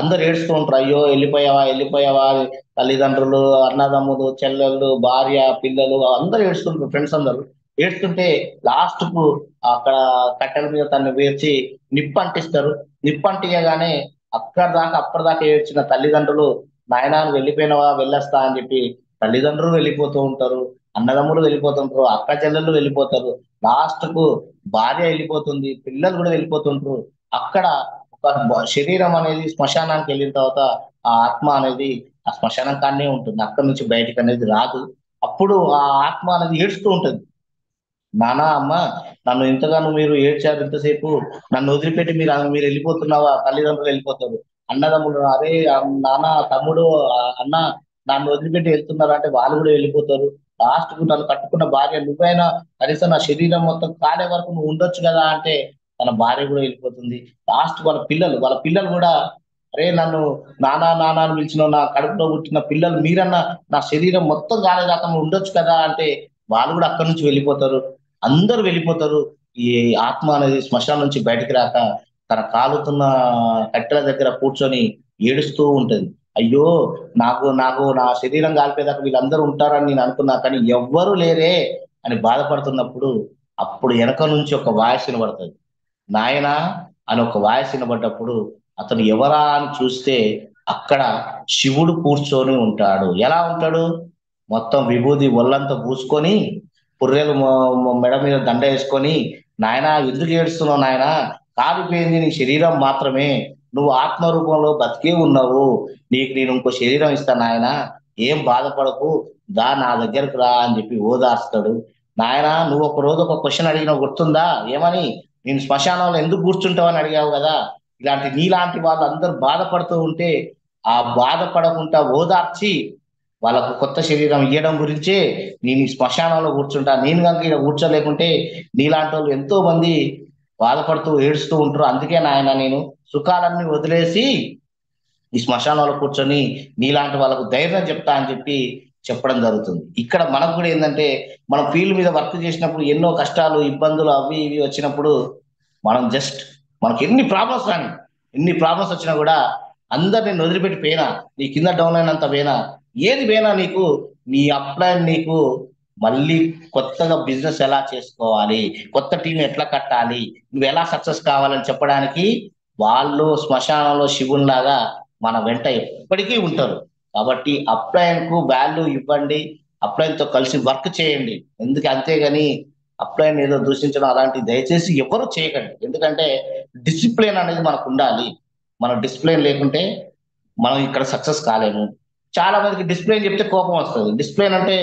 అందరు ఏడుస్తూ ఉంటారు, అయ్యో వెళ్ళిపోయావా వెళ్ళిపోయావా అని. తల్లిదండ్రులు, అన్నదమ్ములు, చెల్లెళ్ళు, భార్య, పిల్లలు అందరూ ఏడుస్తుంటారు. ఫ్రెండ్స్ అందరూ ఏడుస్తుంటే లాస్ట్ కు అక్కడ కట్టెల మీద తను వేర్చి నిప్పు అంటిస్తారు. నిప్పు అంటియగానే అప్పటిదాకా ఏడ్చిన తల్లిదండ్రులు, నాయనాన్ని వెళ్ళిపోయినవా వెళ్ళొస్తా అని చెప్పి తల్లిదండ్రులు వెళ్ళిపోతూ ఉంటారు, అన్నదమ్ములు వెళ్ళిపోతుంటారు, అక్క చెల్లెళ్ళు వెళ్ళిపోతారు, లాస్ట్ కు భార్య వెళ్ళిపోతుంది, పిల్లలు కూడా వెళ్ళిపోతుంటారు. అక్కడ శరీరం అనేది శ్మశానానికి వెళ్ళిన తర్వాత ఆ ఆత్మ అనేది ఆ శ్మశానం కానే ఉంటుంది, అక్కడి నుంచి బయటకు అనేది రాదు. అప్పుడు ఆ ఆత్మ అనేది ఏడుస్తూ ఉంటుంది, నానా అమ్మ నన్ను ఇంతగానో మీరు ఏడ్చారు ఇంతసేపు, నన్ను వదిలిపెట్టి మీరు వెళ్ళిపోతున్నావా, తల్లిదండ్రులు వెళ్ళిపోతారు, అన్నదమ్ములు అరే నాన్న తమ్ముడు అన్న నన్ను వదిలిపెట్టి వెళ్తున్నారు అంటే వాళ్ళు కూడా వెళ్ళిపోతారు. లాస్ట్ కు నన్ను కట్టుకున్న భార్య నువ్వైనా కనీసం నా శరీరం మొత్తం కాలే వరకు నువ్వు ఉండొచ్చు కదా అంటే తన భార్య కూడా వెళ్ళిపోతుంది. లాస్ట్ వాళ్ళ పిల్లలు కూడా అరే నన్ను నానా నానా అని పిలిచిన నా కడుపులో పుట్టిన పిల్లలు మీరన్నా నా శరీరం మొత్తం కాలేదాకా నువ్వు ఉండొచ్చు కదా అంటే వాళ్ళు కూడా అక్కడి నుంచి వెళ్ళిపోతారు. అందరూ వెళ్ళిపోతారు. ఈ ఆత్మ అనేది శ్మశానం నుంచి బయటికి రాక తన కాలుతున్న కట్టెల దగ్గర కూర్చొని ఏడుస్తూ ఉంటది. అయ్యో నాకు నాకు నా శరీరం కాలిపోయేదాకా వీళ్ళందరూ ఉంటారని నేను అనుకున్నా కానీ ఎవ్వరూ లేరే అని బాధపడుతున్నప్పుడు అప్పుడు వెనక నుంచి ఒక వాయిస్ వినబడుతుంది, నాయనా అని ఒక వాయిస్ వినబడ్డప్పుడు అతను ఎవరా అని చూస్తే అక్కడ శివుడు కూర్చొని ఉంటాడు. ఎలా ఉంటాడు? మొత్తం విభూది ఒళ్ళంతా పూసుకొని పుర్రెలు మెడ మీద దండ వేసుకొని, నాయనా ఎందుకు ఏడుస్తున్నావు నాయనా, కాలిపోయింది నీ శరీరం మాత్రమే, నువ్వు ఆత్మ రూపంలో బతికే ఉన్నావు, నీకు నేను ఇంకో శరీరం ఇస్తాను నాయనా, ఏం బాధపడకు, దా నా దగ్గరకు రా అని చెప్పి ఓదార్స్తాడు. నాయనా నువ్వు ఒక రోజు ఒక క్వశ్చన్ అడిగిన గుర్తుందా, ఏమని, నేను శ్మశానంలో ఎందుకు కూర్చుంటావని అడిగావు కదా. ఇలాంటి నీలాంటి వాళ్ళందరూ బాధపడుతూ ఉంటే ఆ బాధపడకుండా ఓదార్చి వాళ్ళకు కొత్త శరీరం ఇవ్వడం గురించే నేను ఈ శ్మశానంలో కూర్చుంటా, నేను కనుక ఇక్కడ కూర్చోలేకుంటే నీలాంటి వాళ్ళు ఎంతో మంది బాధపడుతూ ఏడుస్తూ ఉంటారు, అందుకే నాయన నేను సుఖాలన్నీ వదిలేసి ఈ శ్మశానంలో కూర్చొని నీలాంటి వాళ్ళకు ధైర్యం చెప్తా అని చెప్పి చెప్పడం జరుగుతుంది. ఇక్కడ మనకు కూడా ఏంటంటే మనం ఫీల్డ్ మీద వర్క్ చేసినప్పుడు ఎన్నో కష్టాలు ఇబ్బందులు అవి ఇవి వచ్చినప్పుడు మనం జస్ట్ మనకి ఎన్ని ప్రాబ్లమ్స్ వచ్చినా కూడా అందరిని వదిలిపెట్టి పోయినా, నీ కింద డౌన్ అయినంత పోయినా, ఏది పోయినా నీకు నీ అప్లైన్ నీకు మళ్ళీ కొత్తగా బిజినెస్ ఎలా చేసుకోవాలి, కొత్త టీం ఎట్లా కట్టాలి, నువ్వు ఎలా సక్సెస్ కావాలని చెప్పడానికి వాళ్ళు శ్మశానంలో శివునిలాగా మన వెంట ఎప్పటికీ ఉంటారు. కాబట్టి అప్లైన్ కు వాల్యూ ఇవ్వండి, అప్లైన్ తో కలిసి వర్క్ చేయండి. అంతేగాని అప్లైన్ ఏదో దూషించడం అలాంటి దయచేసి ఎవరు చేయకండి. ఎందుకంటే డిసిప్లిన్ అనేది మనకు ఉండాలి. మన డిసిప్లిన్ లేకుంటే మనం ఇక్కడ సక్సెస్ కాలేము. చాలా మందికి డిసిప్లిన్ చెప్తే కోపం వస్తుంది. డిసిప్లిన్ అంటే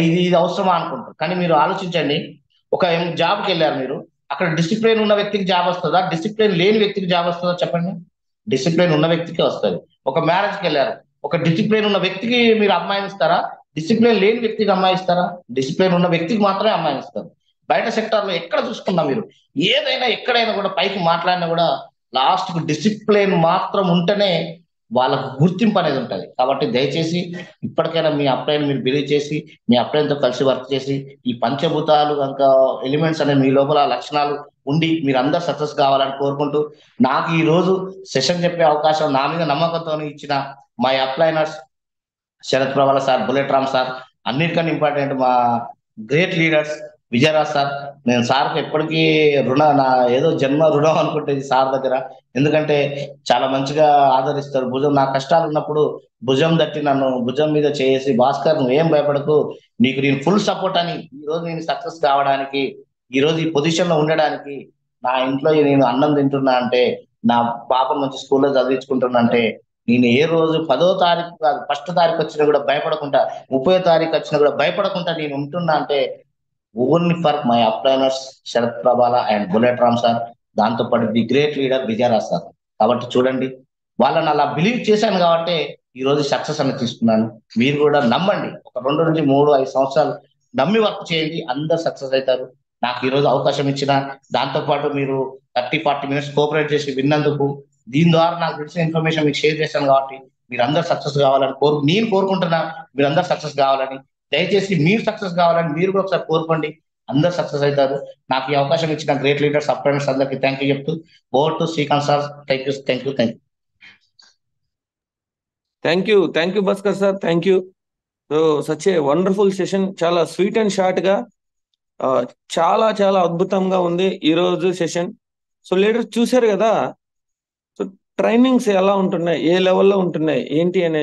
ఇది అవసరమా అనుకుంటారు. కానీ మీరు ఆలోచించండి, ఒక జాబ్కి వెళ్ళారు మీరు, అక్కడ డిసిప్లిన్ ఉన్న వ్యక్తికి జాబ్ వస్తుందా, డిసిప్లిన్ లేని వ్యక్తికి జాబ్ వస్తుందా చెప్పండి? డిసిప్లిన్ ఉన్న వ్యక్తికి వస్తుంది. ఒక మ్యారేజ్కి వెళ్ళారు, ఒక డిసిప్లిన్ ఉన్న వ్యక్తికి మీరు అమ్మాయిని ఇస్తారా, డిసిప్లిన్ లేని వ్యక్తికి అమ్మాయి ఇస్తారా? డిసిప్లిన్ ఉన్న వ్యక్తికి మాత్రమే అమ్మాయిని ఇస్తారు. బయట సెక్టార్లో ఎక్కడ చూసుకున్నా మీరు ఏదైనా ఎక్కడైనా కూడా పైకి మాట్లాడినా కూడా లాస్ట్ కు డిసిప్లిన్ మాత్రం ఉంటేనే వాళ్ళకు గుర్తింపు అనేది ఉంటుంది. కాబట్టి దయచేసి ఇప్పటికైనా మీ అప్లైన్ మీరు బిలీవ్ చేసి మీ అప్లైన్ తో కలిసి వర్క్ చేసి ఈ పంచభూతాలు ఇంకా ఎలిమెంట్స్ అనే మీ లోపల లక్షణాలు ఉండి మీరు అందరు సక్సెస్ కావాలని కోరుకుంటూ, నాకు ఈ రోజు సెషన్ చెప్పే అవకాశం నా మీద నమ్మకంతో ఇచ్చిన మా upliners Sharath Pravala sir, bullet Ram sir, అన్నిటికన్నా ఇంపార్టెంట్ మా గ్రేట్ లీడర్స్ విజయరాజ్ సార్, నేను సార్కి ఎప్పటికీ నా ఏదో జన్మ రుణం అనుకుంటేది సార్ దగ్గర. ఎందుకంటే చాలా మంచిగా ఆదరిస్తారు. నా కష్టాలు ఉన్నప్పుడు భుజం తట్టి నన్ను భుజం మీద చేసి, భాస్కర్ నువ్వు ఏం భయపడకు, నీకు నేను ఫుల్ సపోర్ట్ అని, ఈ రోజు నేను సక్సెస్ కావడానికి, ఈ రోజు ఈ పొజిషన్ లో ఉండడానికి, నా ఇంట్లో నేను అన్నం తింటున్నా అంటే, నా పాప మంచి స్కూల్లో చదివించుకుంటున్నా అంటే, నేను ఏ రోజు 10వ తారీఖు కాదు 1st తారీఖు వచ్చినా కూడా భయపడకుండా, 30వ తారీఖు వచ్చినా కూడా భయపడకుండా నేను ఉంటున్నా అంటే only for my upliners Sharath Prabhala and bullet Ram sir, దాంతో పాటు the great leader Vijayaraj sir. కాబట్టి చూడండి, వాళ్ళని అలా బిలీవ్ చేశాను కాబట్టి ఈ రోజు సక్సెస్ అని తీసుకున్నాను. మీరు కూడా నమ్మండి, ఒక 2 నుంచి 3 5 సంవత్సరాలు నమ్మి వర్క్ చేయండి, అందరు సక్సెస్ అవుతారు. నాకు ఈ రోజు అవకాశం ఇచ్చిన, దాంతో పాటు మీరు 30-40 మినిట్స్ కోఆపరేట్ చేసి విన్నందుకు, దీని ద్వారా నాకు తెలిసిన ఇన్ఫర్మేషన్ మీకు షేర్ చేశాను కాబట్టి మీరు అందరు సక్సెస్ కావాలని నేను కోరుకుంటున్నా. మీరు అందరు సక్సెస్ కావాలని, దయచేసి మీరు సక్సెస్ కావాలని మీరు కూడా ఒకసారి కోరుకోండి, అందరు సక్సెస్ అవుతారు. నాకు ఈ అవకాశం ఇచ్చిన గ్రేట్ లీడర్స్ అప్లైనర్స్ అందరికీ థ్యాంక్ యూ చెప్తూ over to Srikanth sir. Thank you Bhaskar sir, thank you. So such a wonderful session, చాలా స్వీట్ అండ్ షార్ట్ గా చాలా చాలా అద్భుతంగా ఉంది ఈ రోజు సెషన్. సో లీడర్స్ చూశారు కదా, సో ట్రైనింగ్స్ ఎలా ఉంటున్నాయి, ఏ లెవెల్లో ఉంటున్నాయి ఏంటి అనేది